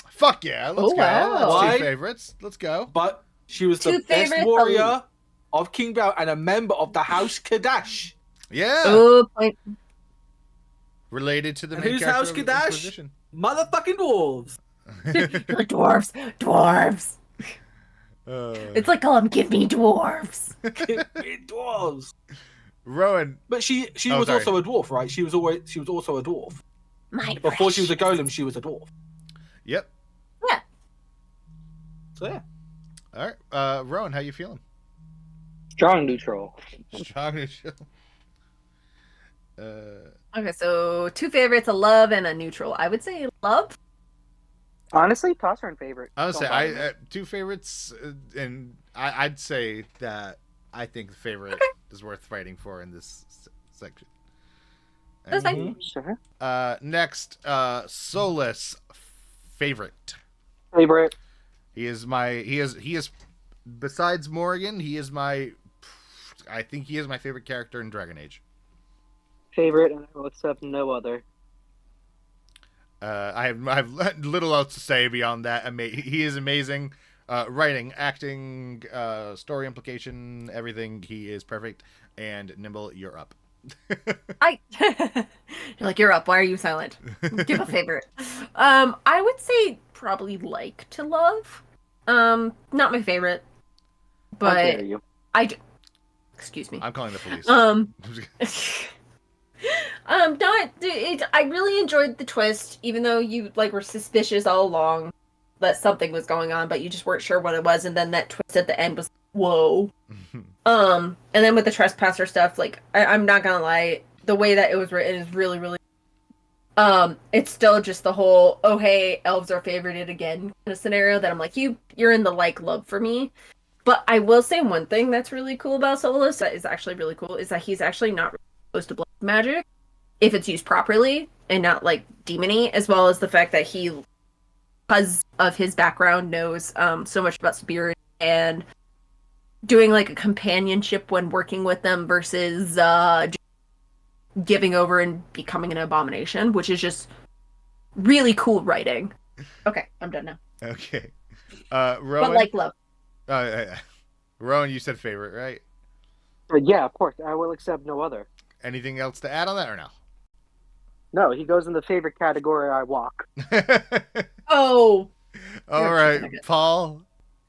Fuck yeah, let's Oh, go. wow. That's Why? two favorites. Let's go. But she was the Two best favorites, warrior of King Bell and a member of the House Kadash. Yeah. Oh, point. Related to the And main who's character House of Kadash? Inquisition. Motherfucking dwarves. Dwarves. It's like, give me dwarves. Dwarves. Rowan. But she Oh, was sorry. also a dwarf, right? She was also a dwarf. My Before she was a precious. golem, she was a dwarf. Yep. Yeah. So yeah. All right. Rowan, how you feeling? Strong neutral. Strong neutral. Okay, so two favorites, a love and a neutral. I would say love. Honestly, toss her in favorite. I would Don't say bother me. two favorites, and I'd say that I think the favorite is worth fighting for in this section. That's fine. Sure. Next, Solus favorite. Favorite. He is besides Morrigan, I think he is my favorite character in Dragon Age. Favorite, and I will accept no other. I have little else to say beyond that. He is amazing. Writing, acting, story implication, everything. He is perfect. And Nimble, you're up. You're like, you're up. Why are you silent? Give a favorite. I would say probably like to love. Not my favorite, How but dare you? excuse me. I'm calling the police. I really enjoyed the twist, even though you were suspicious all along that something was going on, but you just weren't sure what it was, and then that twist at the end was whoa. And then with the trespasser stuff, I'm not gonna lie, the way that it was written is really, really. It's still just the whole oh hey elves are favorited again kind of scenario that I'm like you're in the love for me. But I will say one thing that's really cool about Solus that is actually really cool is that he's actually not really supposed to block magic if it's used properly and not demony, as well as the fact that he, because of his background, knows so much about spirit and doing a companionship when working with them versus just giving over and becoming an abomination, which is just really cool writing. Okay, I'm done now. Okay. Rowan. But love. Rowan, you said favorite, right? Yeah, of course. I will accept no other. Anything else to add on that or no? No, he goes in the favorite category. I walk. Oh. All You're right, shenanigans. Paul.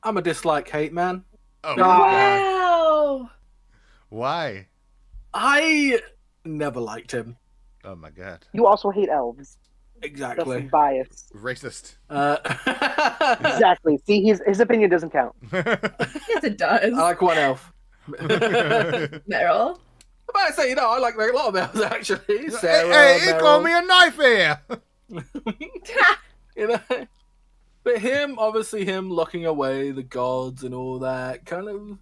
I'm a dislike hate man. Oh, Wow. why? I never liked him. Oh my god. You also hate elves. That's Exactly. some bias. Racist. Exactly. See, his opinion doesn't count. Yes, it does. I like one elf. Meryl. But I say, I like a lot of elves actually. Hey, Sarah, he called Meryl, me a knife here. you know. But obviously him locking away the gods and all that, kind of,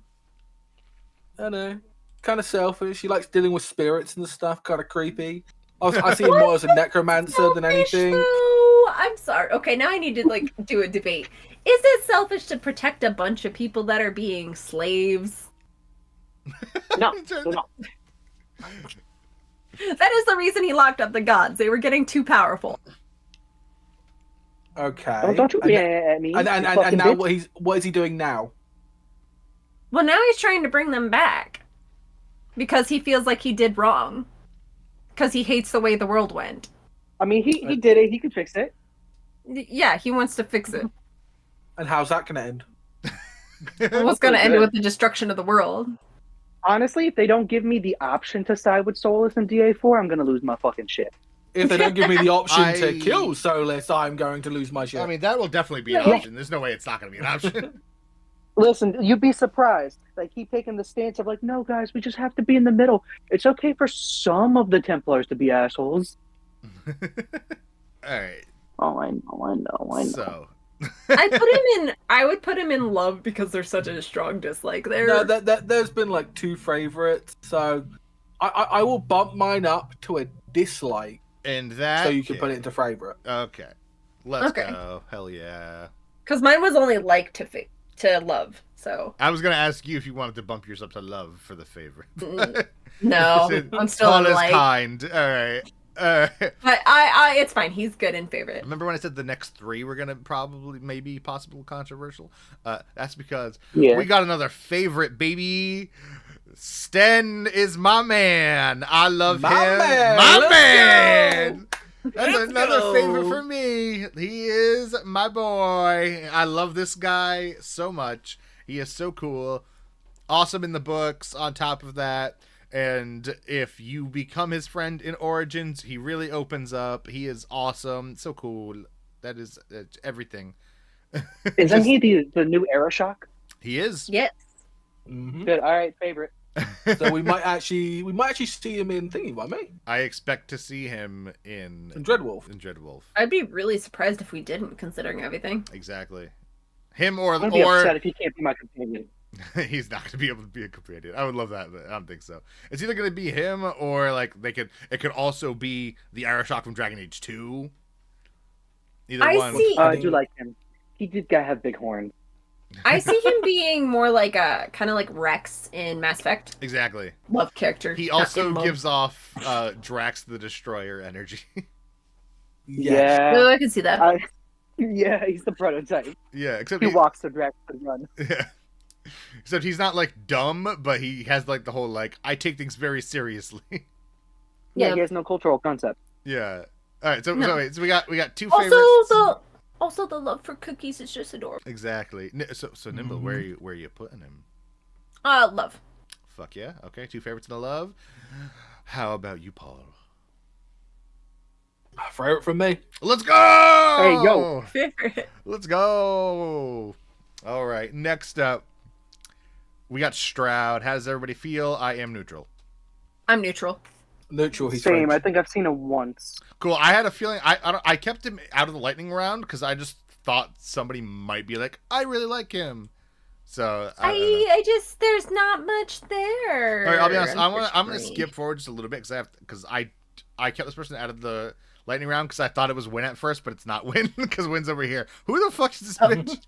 I don't know, kind of selfish. He likes dealing with spirits and stuff, kind of creepy. I see him more as a necromancer than Selfish, anything. though? I'm sorry. Okay, now I need to like do a debate. Is it selfish to protect a bunch of people that are being slaves? No, they're not. That is the reason he locked up the gods. They were getting too powerful. Okay. Don't you at me. And you now bitch. what is he doing now? Well, now he's trying to bring them back because he feels like he did wrong. Because he hates the way the world went. I mean, he did it. He could fix it. Yeah, he wants to fix it. And how's that going to end? It was going to end with the destruction of the world. Honestly, if they don't give me the option to side with Solus and DA4, I'm gonna lose my fucking shit. If they don't give me the option to kill Solus, I'm going to lose my shit. I mean, that will definitely be an Yeah. option. There's no way it's not going to be an option. Listen, you'd be surprised. They keep taking the stance of like, no, guys, we just have to be in the middle. It's okay for some of the Templars to be assholes. All right. Oh, I know. So, I would put him in love because there's such a strong dislike there. No, there's been like 2 favorites, so I will bump mine up to a dislike, and that. so you can put it into favorite. Okay. Let's Okay. go. Hell yeah. Because mine was only like to love, so. I was going to ask you if you wanted to bump yours up to love for the favorite. No, I'm still Paul in is like. kind. All right. But it's fine. He's good in favorite. Remember when I said the next 3 were gonna possible controversial? That's because Yeah. we got another favorite, baby. Sten is my man. I love My him. man. My Let's man. That's Let's another go. favorite for me. He is my boy. I love this guy so much. He is so cool. Awesome in the books on top of that. And if you become his friend in Origins, he really opens up. He is awesome. So cool. That is everything. Isn't he the new Aeroshock? He is. Yes. Mhm. Good. All right, favorite. So we might actually see him in thingy by me I expect to see him in Dreadwolf. Dreadwolf. I'd be really surprised if we didn't, considering everything. Exactly. Him or I'm gonna be upset if he can't be my companion. he's not gonna be able to be a companion. I would love that, but I don't think so. It's either gonna be him or like it could also be the Aeroshock from Dragon Age 2. Either I one. see. I do like him. He did have big horns. I see him being more like a kind of like Rex in Mass Effect. Exactly. Love character. He not also in love. gives off Drax the Destroyer energy. Yes. Oh, Yeah. I can see that. Yeah, he's the prototype. Yeah, except He walks the Drax to run. Yeah. Except he's not like dumb, but he has like the whole like I take things very seriously. Yeah, Yeah. he has no cultural concept. Yeah. All right. So No. we got 2 Also, favorites. also the love for cookies is just adorable. Exactly. So Nimble, where are you putting him? Love. Fuck yeah. Okay, 2 favorites and a love. How about you, Paul? Favorite from me. Let's go! Hey, yo. Favorite. Let's go! All right, next up, we got Stroud. How does everybody feel? I am neutral. I'm neutral. Neutral. He's Same. French. I think I've seen him once. Cool. I had a feeling I kept him out of the lightning round because I just thought somebody might be like, I really like him. So I don't know. I just there's not much there. All right, I'll be honest. I'm gonna unfortunately. skip forward just a little bit because I kept this person out of the lightning round because I thought it was Win at first, but it's not Win because Win's over here. Who the fuck is this bitch?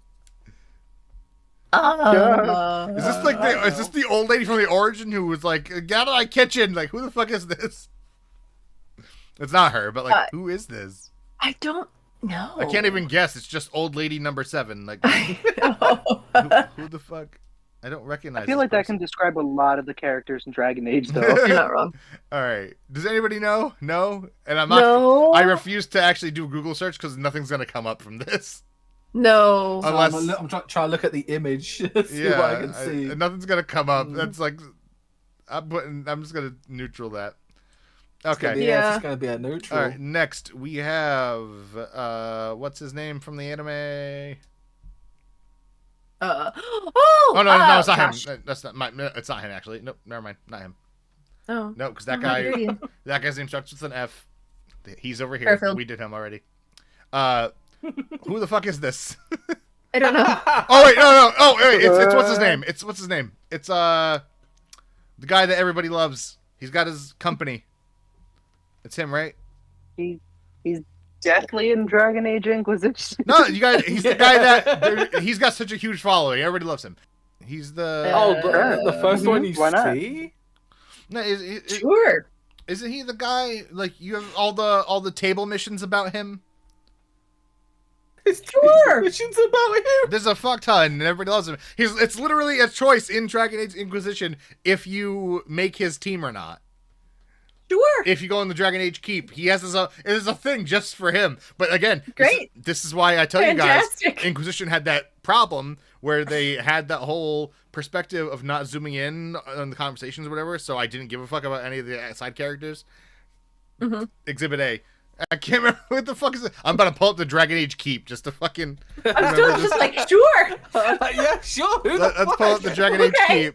Is this like is this the old lady from the Origin who was like, "Get out of my kitchen"? Like, who the fuck is this? It's not her, but like, who is this? I don't know. I can't even guess. It's just old lady number 7. Like, who the fuck? I don't recognize. I feel this like that person. can describe a lot of the characters in Dragon Age, though. You're not wrong. All right. Does anybody know? No. And I'm not. No. I refuse to actually do a Google search because nothing's gonna come up from this. No. So Unless- I'm trying to look at the image, see Yeah, what I can see. nothing's gonna come up. Mm. That's like, I'm just gonna neutral that. It's gonna Okay. be, Yeah. it's just gonna be a neutral. All right. Next we have what's his name from the anime? Oh Oh no, it's not gosh. him. That's not my. It's not him actually. Nope, never mind. Not him. Oh. No, because that How dare guy. you. That guy's name starts with an F. He's over here. Fairfield. We did him already. Who the fuck is this? I don't know. Oh wait, no. Oh wait, it's what's his name? It's what's his name? It's the guy that everybody loves. He's got his company. It's him, right? He's definitely in Dragon Age Inquisition. No, you guys. He's the guy that he's got such a huge following. Everybody loves him. He's the Oh, the first one you why not? see? no. Sure. Isn't he the guy? Like you have all the table missions about him. It's Sure. missions about him. There's a fuck ton, and everybody loves him. It's literally a choice in Dragon Age Inquisition if you make his team or not. Sure. If you go in the Dragon Age Keep, he has it is a thing just for him. But again, Great. This is why I tell Fantastic. you guys, Inquisition had that problem where they had that whole perspective of not zooming in on the conversations or whatever. So I didn't give a fuck about any of the side characters. Mm-hmm. Exhibit A. I can't remember what the fuck is it. I'm about to pull up the Dragon Age Keep just to fucking. I'm still just like, sure. Yeah, sure. Who the Let's fuck? pull up the Dragon Age Okay. Keep.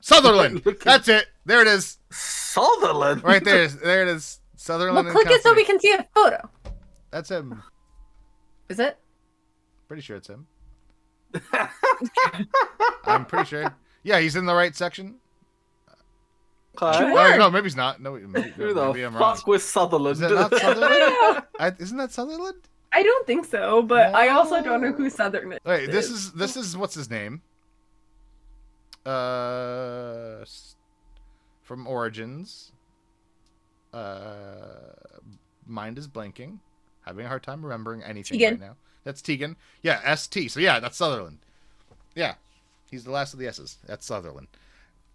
Sutherland. That's it. There it is. Sutherland. Right there. There it is. Sutherland. Well, and click it so Company. we can see a photo. That's him. Is it? Pretty sure it's him. I'm pretty sure. Yeah, he's in the right section. Okay. Sure. Oh, no, maybe he's not. No, maybe Who the I'm wrong. fuck was Sutherland? Is that not Sutherland? Isn't that Sutherland? I don't think so, but I also don't know No. who Southern is. Wait, this is what's his name? From Origins. Mind is blanking. Having a hard time remembering anything Tegan. right now. That's Tegan. Yeah, ST. So yeah, that's Sutherland. Yeah. He's the last of the S's. That's Sutherland.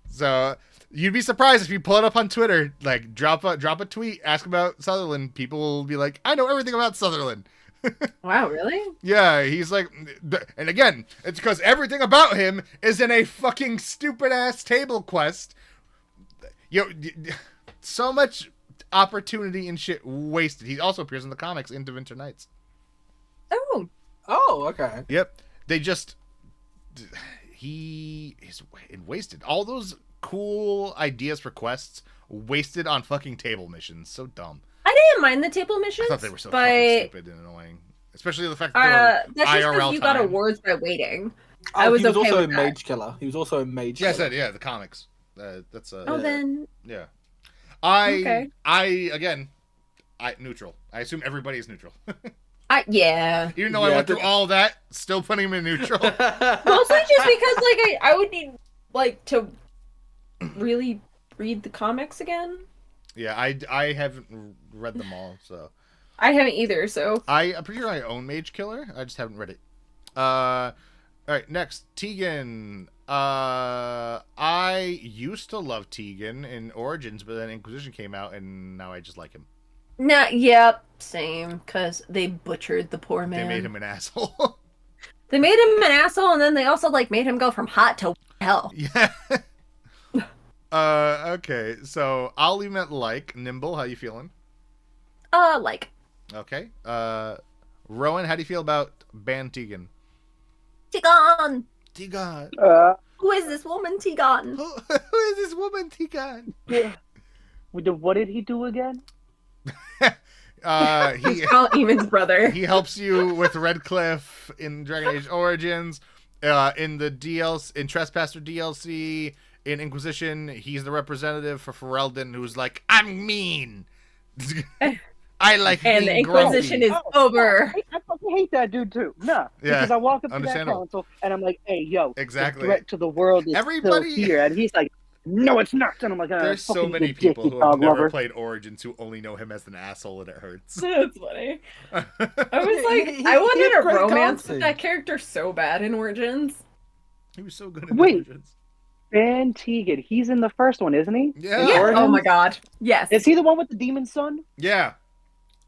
So you'd be surprised if you pull it up on Twitter, like drop a tweet, ask about Sutherland. People will be like, I know everything about Sutherland. Wow, really? Yeah, he's like, and again, it's because everything about him is in a fucking stupid ass table quest. So much opportunity and shit wasted. He also appears in the comics into Winter Nights. Oh, Oh, okay. Yep, they just he is wasted. All those cool ideas for quests wasted on fucking table missions. So dumb. I didn't mind the table missions. I thought they were so but fucking stupid and annoying. Especially the fact that they were that's just IRL because you got time. awards by waiting. Oh, I was he was okay also with a that. mage killer. He was also a mage Yeah, I killer. said the comics. That's Oh, Yeah. then yeah. Okay. I neutral. I assume everybody is neutral. yeah. Even though I Yeah, went through all that, still putting him in neutral. Mostly just because like I would need like to really read the comics again. Yeah, I haven't read them all, so I haven't either, so I'm pretty sure I own Mage Killer. I just haven't read it. All right, next Tegan. I used to love Tegan in Origins, but then Inquisition came out, and now I just like him. yep, same. Cause they butchered the poor man. They made him an asshole. They made him an asshole, and then they also like made him go from hot to hell. Yeah. Okay, so I'll leave him at like. Nimble, how you feeling? Like Okay. Rowan, how do you feel about Ban Tegan? Tigon. Tegan. Who is this woman, Tigon? Who is this woman, Tegan? What did he do again? He Carl Eamon's brother. he helps you with Redcliffe in Dragon Age Origins, in the DLC, in Trespasser DLC, in Inquisition. He's the representative for Ferelden, who's like, I'm mean. I like And the being Inquisition grumpy. is over. I fucking hate that dude too. Nah, Yeah, because I walk up to that understandable. console and I'm like, "Hey, yo, Exactly. the threat to the world is Everybody- still here," and he's like, "No, it's not." And I'm like, There's so fucking many dick, people you who have dog never lover. played Origins who only know him as an asshole, and it hurts. That's funny. I was like, He- I he wanted had a great romance dancing. with that character so bad in Origins. He was so good in Wait. Origins. Van Tegan, he's in the first one, isn't he? Yeah. In Yeah. Origins? Oh my god. Yes. Is he the one with the demon son? Yeah.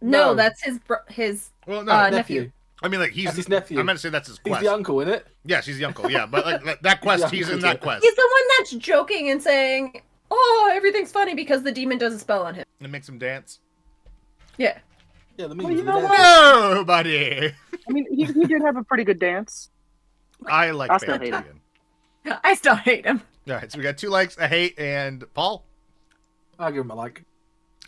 No, No. that's his Well, no. nephew. I mean, like, he's That's his nephew. I meant to say that's his He's quest. the uncle, isn't it? Yeah, she's the uncle. Yeah, but like that quest, the he's in uncle, that yeah. quest. He's the one that's joking and saying, "Oh, everything's funny because the demon does a spell on him." It makes him dance. Yeah. Yeah, the Well, movie. you know what? No, buddy. I mean, he did have a pretty good dance. I like I still Ban hate him. Tegan. I still hate him. All right, so we got 2 likes, a hate, and Paul. I'll give him a like.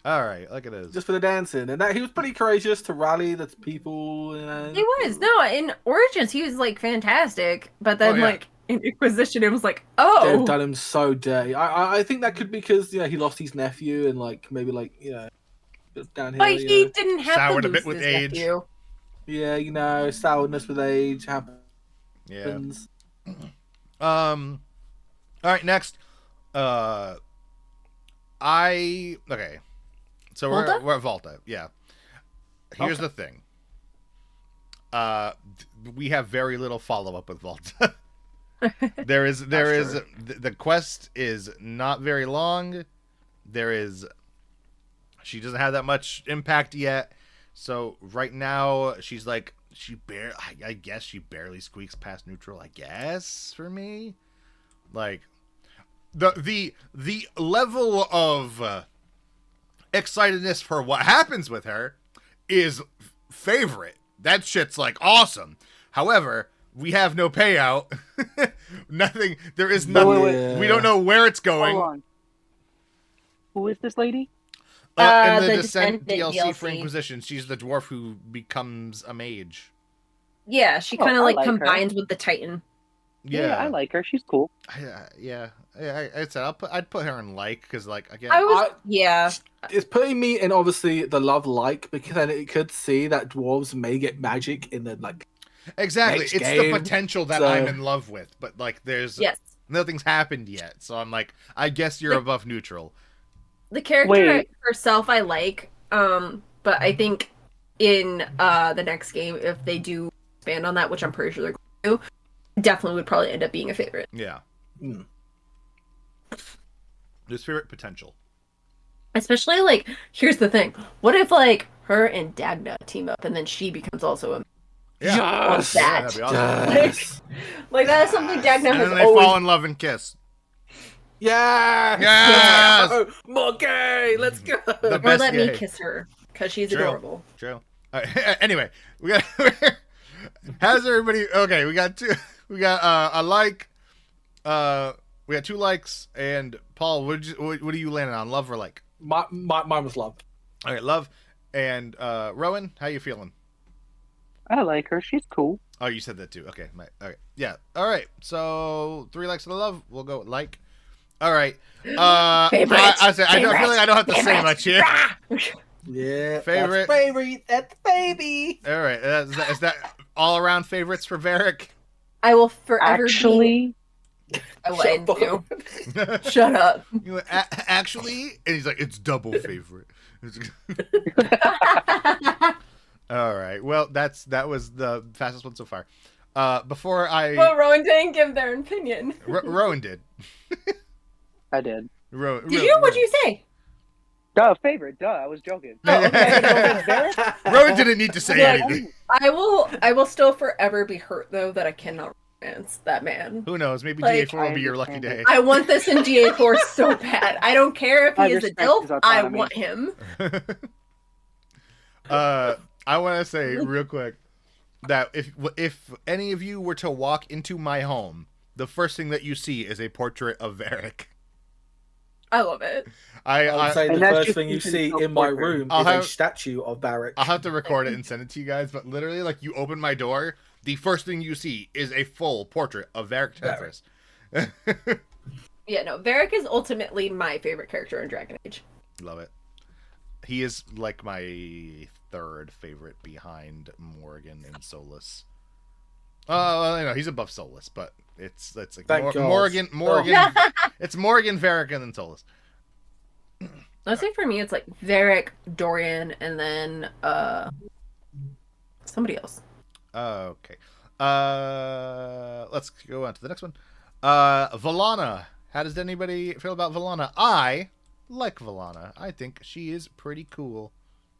All right, look at this. just for the dancing, and that he was pretty courageous to rally the people. You know. He was. No, in Origins, he was like fantastic. But then, Oh, yeah. like, in Inquisition, it was like, They've oh. done him so dirty. I think that could be because he lost his nephew and like maybe like downhill. But he didn't have Soured to a bit lose with his age. nephew. Yeah, sourness with age happens. Yeah. All right, next. Okay. So Volta? we're at Volta. Yeah. Here's the thing. We have very little follow up with Volta. there is the quest is not very long. She doesn't have that much impact yet. So right now she's like I guess she barely squeaks past neutral, I guess, for me. Like the level of excitedness for what happens with her is favorite. That shit's like awesome. However, we have no payout. Nothing. There is nothing. wait. We don't know where it's going. Hold on. Who is this lady? In the The Descent Descendant DLC for DLC. Inquisition, she's the dwarf who becomes a mage. Yeah, she Oh, kind of I like like her. combines with the Titan. Yeah, I like her. She's cool. I said I'd put her in like because like again. Yeah. It's putting me in obviously the love like because then it could see that dwarves may get magic in the like. Exactly, next it's game, the potential that so- I'm in love with, but like there's Yes. nothing's happened yet. So I'm like, I guess you're Like- above neutral. The character Wait. herself I like, but I think in the next game, if they do expand on that, which I'm pretty sure they're going to, definitely would probably end up being a favorite. Yeah, Mm. there's favorite potential. Especially like, here's the thing: what if like her and Dagna team up, and then she becomes also a Yeah, Yes! Yeah, that? that'd be awesome. Yes. Like that is something Dagna And has then they always. fall in love and kiss. Yes! Yes! More gay! Let's go! The Or best let me gay. kiss her because she's True. adorable. True. All right. Anyway, we got. How's everybody? Okay, we got two. We got a like. We got 2 likes. And Paul, what are you landing on? Love or like? Mine was love. All right, love. And Rowan, how you feeling? I like her. She's cool. Oh, you said that too. Okay. All right. Yeah. All right. So 3 likes to the love. We'll go with like. All right. Favorite. I feel like I don't have to say much here. Yeah. Favorite. That's baby. All right. Is that all around favorites for Varric? I will forever Actually, I will end you. Shut up. You know, actually, and he's like, it's double favorite. All right. Well, that was the fastest one so far. Before Well, Rowan didn't give their opinion. Rowan did. I did. Did you? What'd you say? Duh, favorite. Duh, I was joking. Oh, okay. Rowan didn't need to say Yeah. anything. I will still forever be hurt though that I cannot romance that man. Who knows? Maybe Like, GA4 will be your lucky day. I want this in GA4 so bad. I don't care if I he is a respect DILF. his I autonomy. want him. I want to say real quick that if any of you were to walk into my home, the first thing that you see is a portrait of Varric. I love it. I would say And the that's first just thing you even see so in my portrait. room I'll is have- a statue of Barrack. I'll have to record it and send it to you guys, but literally, like, you open my door, the first thing you see is a full portrait of Varric Tetris. Yeah, no, Varric is ultimately my favorite character in Dragon Age. Love it. He is like my 3rd favorite behind Morgan and Solus. Oh, well, he's above Solus, but it's like Thank God. Morgan. Oh. It's Morgan, Varric, and then Solus. I'd say for me, it's like Varric, Dorian, and then somebody else. Okay. Let's go on to the next one. Valana. How does anybody feel about Valana? I like Valana. I think she is pretty cool.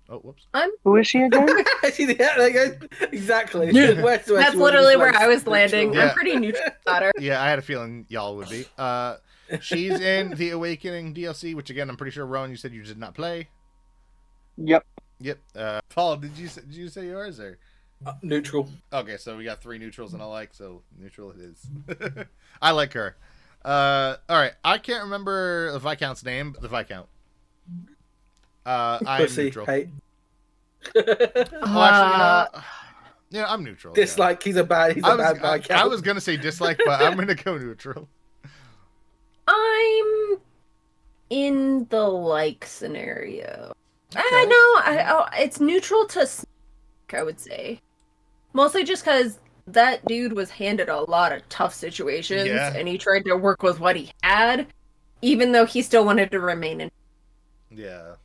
Oh, whoops. Who is she again? Yeah, there you go. Exactly. Yeah. That's literally where I was landing. Yeah. I'm pretty neutral about her. Yeah, I had a feeling y'all would be. She's in the Awakening DLC, which again, I'm pretty sure, Rowan, you said you did not play. Yep. Yep. Paul, did you say yours or? Neutral. Okay, so we got 3 neutrals and a like, so neutral it is. I like her. All right, I can't remember the Viscount's name, but the Viscount. I am Pussy, neutral. hate. Oh, actually, you know, yeah, I'm neutral. Yeah. Dislike. He's a bad guy. I was gonna say dislike, but I'm gonna go neutral. I'm in the like scenario. Okay. It's neutral to I would say. Mostly just because that dude was handed a lot of tough situations, Yeah. and he tried to work with what he had, even though he still wanted to remain in. Yeah.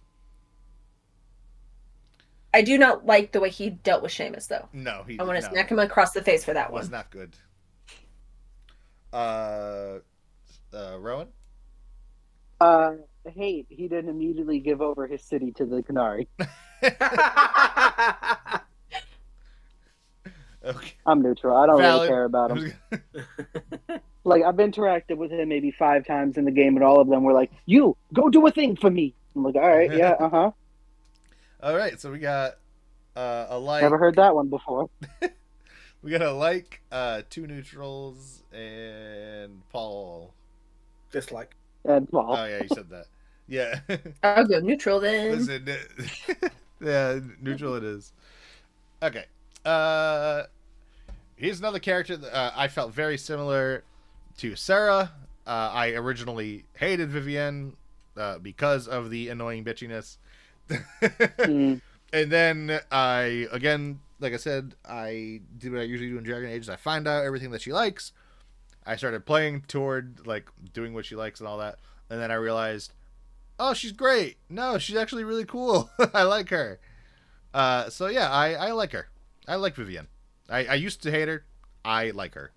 I do not like the way he dealt with Seamus, though. No, I want to smack him across the face for that was one. not good. Rowan? Hate, he didn't immediately give over his city to the Canary. Okay. I'm neutral. I don't really Valid. care about him. Like, I've interacted with him maybe 5 times in the game, and all of them were like, "You go do a thing for me." I'm like, "All right, yeah, All right, so we got a like. Never heard that one before." We got a like, 2 neutrals, and Paul. Dislike. And well, Oh yeah, you said that. Yeah. I'll go neutral then. Listen, yeah, neutral it is. Okay. Here's another character that I felt very similar to Sarah. I originally hated Vivienne because of the annoying bitchiness. And then again, like I said, I did what I usually do in Dragon Age. I find out everything that she likes. I started playing toward, like, doing what she likes and all that. And then I realized, oh, she's great. No, she's actually really cool. I like her. So yeah, I like her. I like Vivienne. I used to hate her. I like her.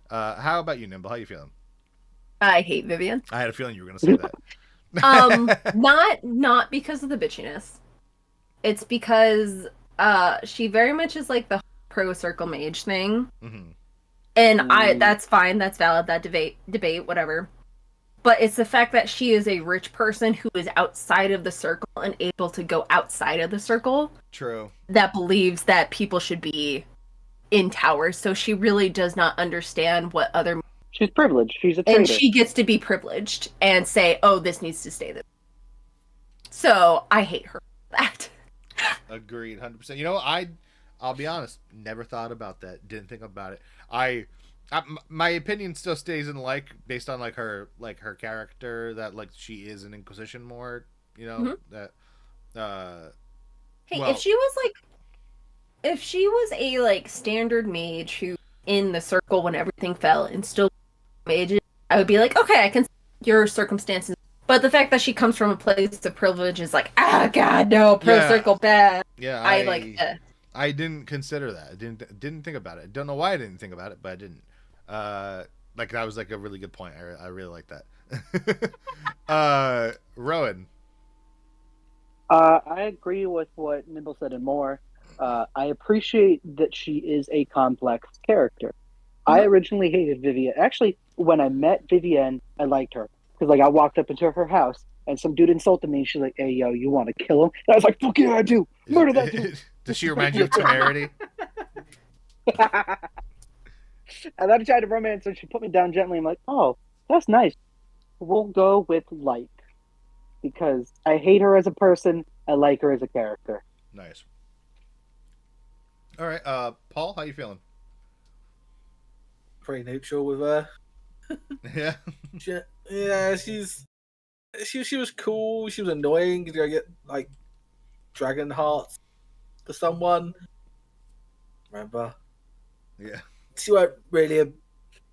How about you, Nimble? How you feeling? I hate Vivian. I had a feeling you were going to say that. Not because of the bitchiness. It's because she very much is like the pro circle mage thing. Mm-hmm. And that's fine, that's valid, that debate, whatever. But it's the fact that she is a rich person who is outside of the circle and able to go outside of the circle. True. That believes that people should be in towers. So she really does not understand what other... She's privileged. She's a traitor. And she gets to be privileged and say, oh, this needs to stay this. So I hate her for that. Agreed, 100%. You know, I'll be honest, never thought about that. Didn't think about it. My opinion still stays in based on her character, that like she is an Inquisition more, you know, that hey, if she was a like standard mage who in the circle when everything fell and still mages, I would be like, okay, I can see your circumstances. But the fact that she comes from a place of privilege is like, god, no, circle bad. Yeah, I didn't consider that. I didn't think about it. I don't know why I didn't think about it, but I didn't. Like, that was like a really good point. I really like that. Rowan. I agree with what Nimble said and more. I appreciate that she is a complex character. I originally hated Vivienne. Actually, when I met Vivienne, I liked her. Because, like, I walked up into her house, and some dude insulted me, and she's like, hey, yo, you want to kill him? And I was like, fuck yeah, I do. Murder that dude. Does she remind you of Temerity? And then I tried to romance her. She put me down gently. I'm like, oh, that's nice. We'll go with like. Because I hate her as a person. I like her as a character. Nice. All right, Paul, how you feeling? Pretty neutral with her. Yeah. Yeah, she was cool. She was annoying. You get like dragon hearts for someone. Remember? Yeah. She weren't really.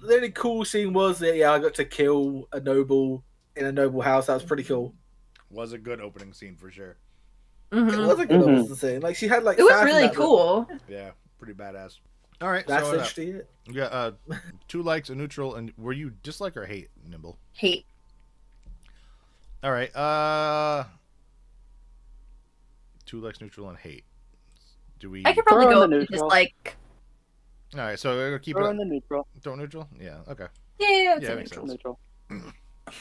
The only cool scene was that I got to kill a noble in a noble house. That was pretty cool. Was a good opening scene for sure. Mm-hmm. It was a good opening scene. Like she had like. It was really cool. Yeah, pretty badass. All right, that's so interesting. We got 2 likes, a neutral, and were you dislike or hate, Nimble? Hate. All right, 2 likes, neutral, and hate. Do we? I could probably Throw in go the just neutral. like. All right, so we're gonna keep Throw it. in the neutral. Don't neutral? Yeah. Okay. Yeah, it's Yeah, a makes neutral. sense. Neutral. All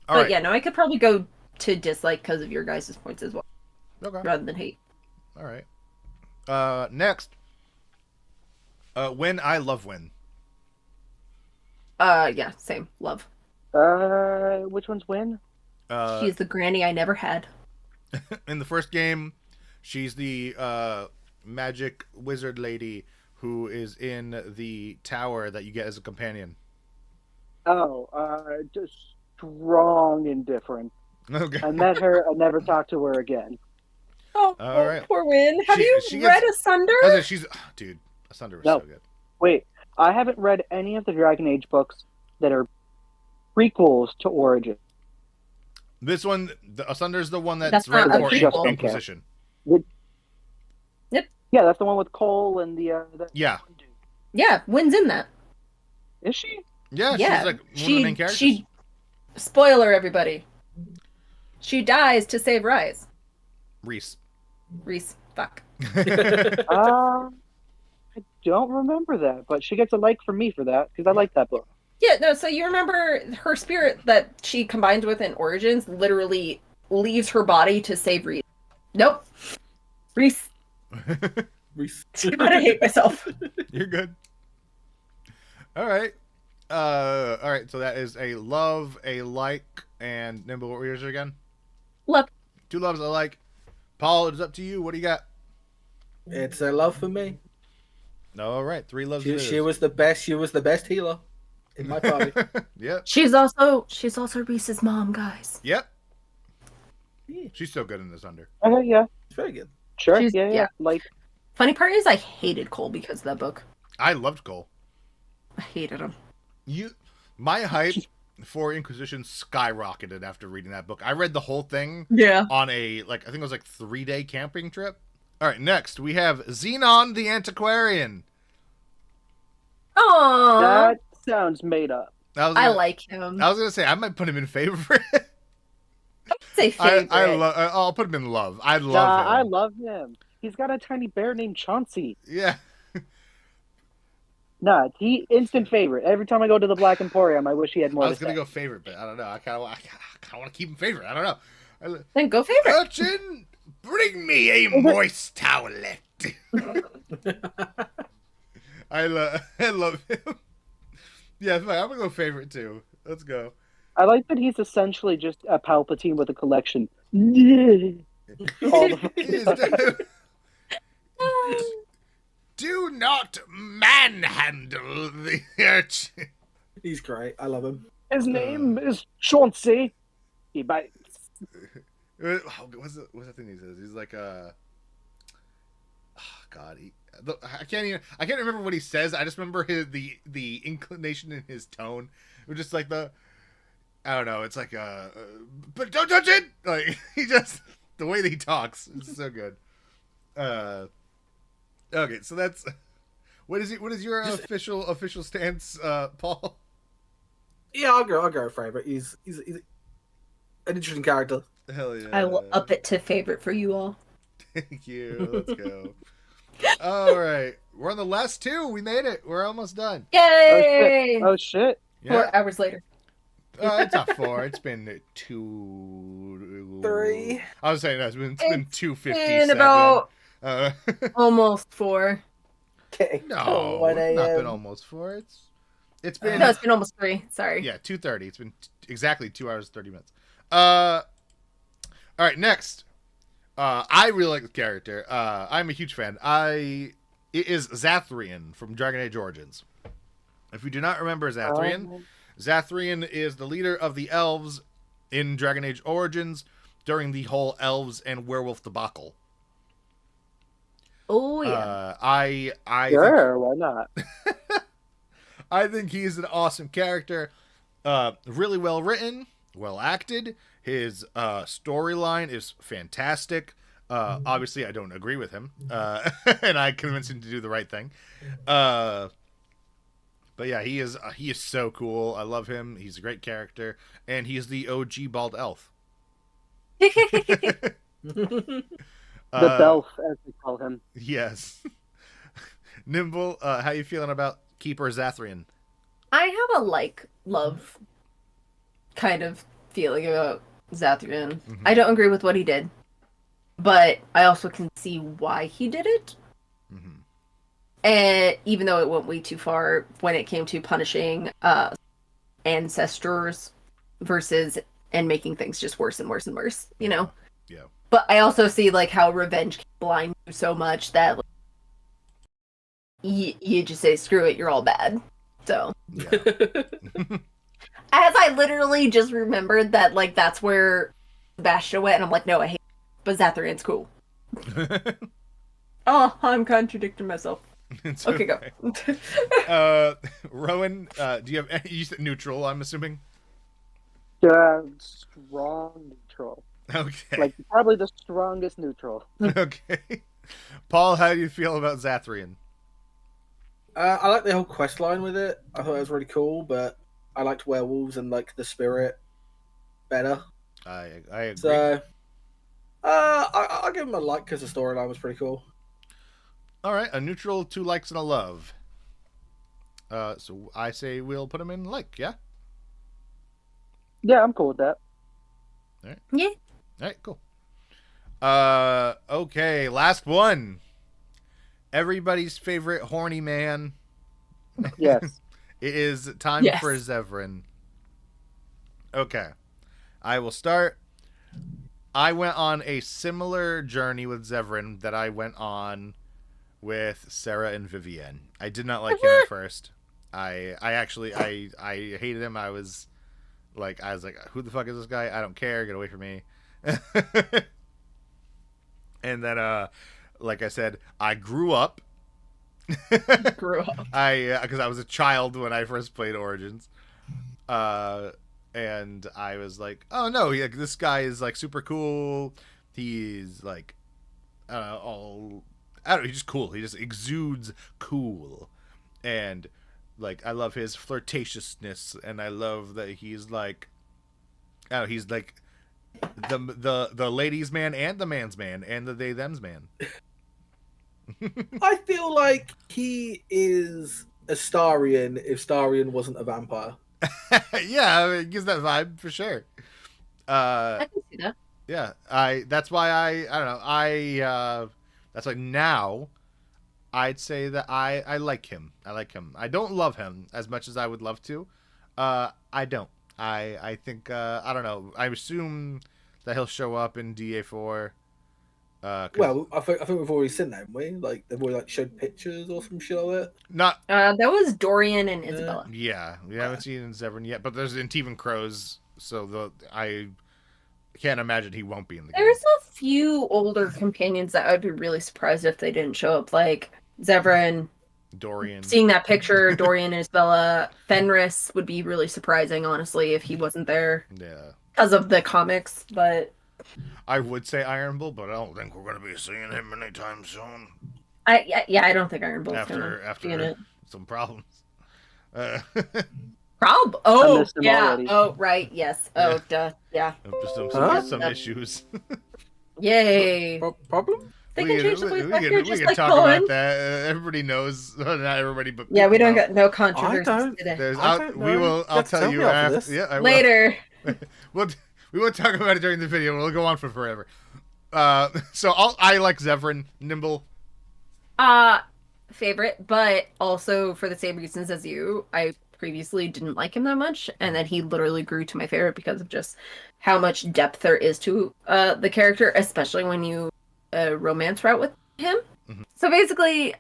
But right. yeah, no, I could probably go to dislike because of your guys' points as well, Okay. rather than hate. All right. Next. Win. I love Win. Yeah, same. Love. Which one's win? She's the granny I never had. In the first game, she's the magic wizard lady who is in the tower that you get as a companion. Oh, just strong indifference. Okay. I met her. I never talked to her again. Oh, All right. poor Win. Have She- you she read gets- Asunder? I was like, she's dude. Asunder was No. so good. Wait, I haven't read any of the Dragon Age books that are prequels to Origin. This one, Asunder's the one that's, That's not right a before prequel. Inquisition. Yeah, that's the one with Cole and the Yeah. Yeah, Win's in that. Is she? Yeah, Yeah, she's like one of the main characters. Spoiler, everybody. She dies to save Rise. Reese. Reese, fuck. I don't remember that, but she gets a like from me for that because I like that book. Yeah, no, so you remember her spirit that she combined with in Origins literally leaves her body to save Reese. Nope. Reese. Reese. I'm gonna hate myself. You're good. All right. All right. So that is a love, a like, and Nimble. What were yours again? Look, 2 loves, a like. Paul, it's up to you. What do you got? It's a love for me. All right. 3 loves. She was the best. She was the best healer in my party. Yep. she's also Reese's mom, guys. Yep. Yeah. She's so good in this under. Okay, yeah, It's very good. sure, She's- yeah. yeah. Like, Funny part is I hated Cole because of that book. I loved Cole. I hated him. My hype for Inquisition skyrocketed after reading that book. I read the whole thing Yeah. on I think it was like 3-day camping trip. All right, next we have Xenon the Antiquarian. Aww. that sounds made up. I like him. I was gonna say I might put him in favorite. Say favorite. I'll put him in love. I love Nah, him. I love him. He's got a tiny bear named Chauncey. Yeah. Nah, he instant favorite. Every time I go to the Black Emporium, I wish he had more. I was to gonna say. go favorite, but I don't know. I kind of want to keep him favorite. I don't know. Then go favorite. Urchin, bring me a moist towelette. I love him. Yeah, fine. I'm gonna go favorite too. Let's go. I like that he's essentially just a Palpatine with a collection. All the fucking time. Do not manhandle the urchin. He's great. I love him. His name is Chauncey. He bites. What's the thing he says? He's like God, I can't remember what he says. I just remember the inclination in his tone. It was just like I don't know. It's like but don't touch it. Like he just the way that he talks is so good. Okay, so that's what is your official stance, Paul? Yeah, I'll go favorite. He's an interesting character. Hell yeah! I will up it to favorite for you all. Thank you. Let's go. All right, we're on the last 2. We made it. We're almost done. Yay! Oh shit! Yeah. 4 hours later. It's not 4. It's been 2, 3. I was saying that it's been 2:57. In about Uh, almost 4. Okay. no, 1 it's not been a.m. almost 4. It's been No, it's been almost 3. Sorry. yeah 2:30. It's been exactly 2 hours 30 minutes. All right, next. I really like the character. I'm a huge fan. It is Zathrian from Dragon Age Origins. If you do not remember Zathrian, Zathrian is the leader of the elves in Dragon Age Origins during the whole elves and werewolf debacle. Oh yeah. I Sure, why not? I think he's an awesome character. Really well written, well acted. His storyline is fantastic. Obviously, I don't agree with him, and I convinced him to do the right thing. But yeah, he is so cool. I love him. He's a great character, and he's the OG bald elf. The Belf, as they call him. Yes. Nimble, how you feeling about Keeper Zathrian? I have a love kind of feeling about Zathrian. Mhm. I don't agree with what he did, but I also can see why he did it. Mm-hmm. And even though it went way too far when it came to punishing ancestors and making things just worse and worse and worse, you know? Yeah. But I also see like how revenge can blind you so much that like, you just say screw it, you're all bad. So Yeah. as I literally just remembered that like that's where Sebastian went, and I'm like, no, I hate it, but Zathrian's cool. Oh, I'm contradicting myself. It's Okay, go. Rowan, do you have you said neutral, I'm assuming? Strong neutral. Okay. Like, probably the strongest neutral. Okay. Paul, how do you feel about Zathrian? I like the whole quest line with it. I thought it was really cool, but I liked werewolves and like the spirit better. I agree. So, I'll give him a like because the storyline was pretty cool. All right, a neutral, 2 likes, and a love. So I say we'll put him in like, yeah? Yeah, I'm cool with that. All right. Yeah. All right, cool. Okay, last one. Everybody's favorite horny man. Yes. It is time Yes. for Zevran. Okay. I will start. I went on a similar journey with Zevran that I went on with Sarah and Vivienne. I did not like him at first. I hated him. I was like, who the fuck is this guy? I don't care. Get away from me. And then, like I said, I grew up. Grew up. Because I was a child when I first played Origins. And I was like, oh no, this guy is like super cool. He's like, I don't know, he's just cool. He just exudes cool. And like, I love his flirtatiousness, and I love that he's like, I don't know, he's like the ladies' man and the man's man and the they them's man. I feel like he is a Starion if Starion wasn't a vampire. Yeah, I mean, it gives that vibe for sure. I can see that. Yeah, that's why I don't know, that's like now I'd say that I like him. I like him. I don't love him as much as I would love to. I don't. I think I don't know. I assume that he'll show up in DA4. Well, I think we've already seen that, haven't we? Like they've already like showed pictures or some shit like that. not That was Dorian and Isabella. yeah, we haven't seen Zevran yet, but there's Antivan Crows, so I can't imagine he won't be in the game. There's a few older companions that I'd be really surprised if they didn't show up, like Zevran. Dorian. Seeing that picture, Dorian and Isabella. Fenris would be really surprising, honestly, if he wasn't there Yeah. because of the comics. But I would say Iron Bull, but I don't think we're going to be seeing him anytime soon. I don't think Iron Bull's gonna be in After it. some problems. Oh, missed him yeah. already. Oh, right. Yes. Oh, duh. Yeah. Just some issues. Yay. Problem? They can change the voice we actor can just like talk Cullen. about that. Everybody knows. Not everybody, but Yeah, we people don't know. got no I controversies don't. today. I'll tell you after. this. Yeah, I will. Later. We won't talk about it during the video. We'll go on for forever. So I like Zevran, Nimble. Favorite, but also for the same reasons as you. I previously didn't like him that much, and then he literally grew to my favorite because of just how much depth there is to the character, especially when you romance route with him. Mhm. So basically,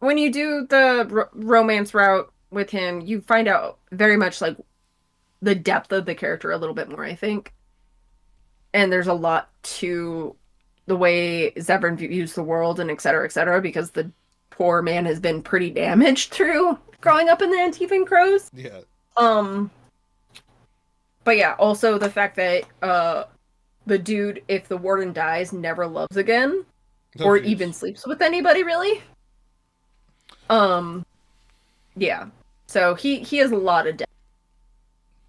when you do the romance route with him, you find out very much like the depth of the character a little bit more, I think. And there's a lot to the way Zevran views the world and et cetera, because the poor man has been pretty damaged through growing up in the Antivan Crows. Yeah. But yeah, also the fact that the dude, if the warden dies, never loves again. Or geez. even sleeps with anybody, really. Yeah. So he has a lot of depth.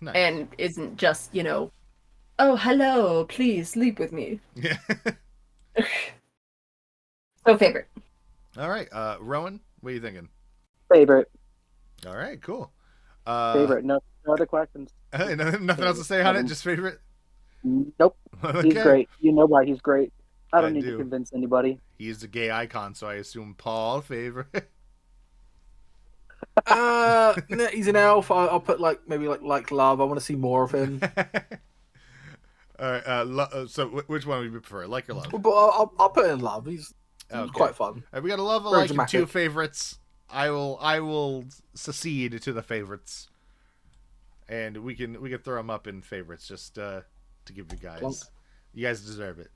Nice. And isn't just, oh, hello, please sleep with me. Yeah. So favorite. All right, Rowan, what are you thinking? Favorite. All right, cool. Favorite. No other questions. Nothing else to say on it. Just favorite. Nope. Okay. He's great. You know why he's great. I don't I need do. to convince anybody. He's a gay icon, so I assume Paul favorite. No, he's an elf. I'll put maybe like love. I want to see more of him. All right. So which one would you prefer? Like or love? But I'll put in love. He's quite fun. We got a love, a Very like, and dramatic. 2 favorites. I will secede to the favorites, and we can throw them up in favorites just to give you guys. Plonk. You guys deserve it.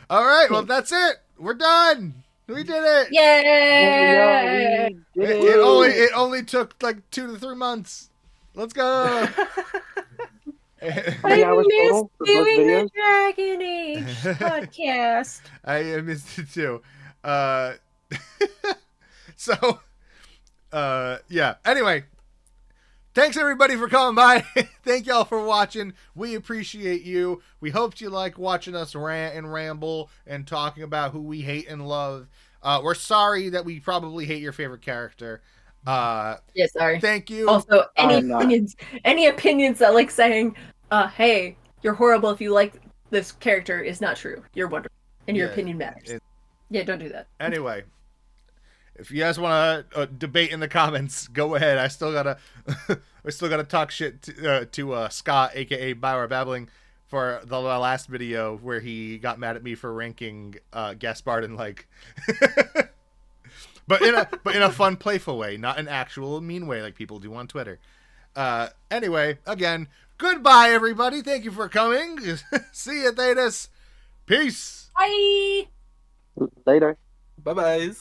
All right. Well, that's it. We're done. We did it. Yay! we did It only took like 2 to 3 months. Let's go. How many hours total for both doing videos? the Dragon Age podcast. I missed it too. So, yeah. Anyway, thanks everybody for coming by. Thank y'all for watching. We appreciate you. We hope you like watching us rant and ramble and talking about who we hate and love. We're sorry that we probably hate your favorite character. Yeah, sorry. Thank you. Also, I'm not. any opinions that like saying, hey, you're horrible if you like this character is not true. You're wonderful. And your Yeah, opinion matters. Yeah, don't do that. Anyway, if you guys want to debate in the comments, go ahead. I still gotta talk shit to Scott, aka Bauer Babbling, for the last video where he got mad at me for ranking Gaspard and like, but in a fun, playful way, not an actual mean way like people do on Twitter. Anyway, again, goodbye everybody. Thank you for coming. See you, THEDAS. Peace. Bye! Later. Bye-bye.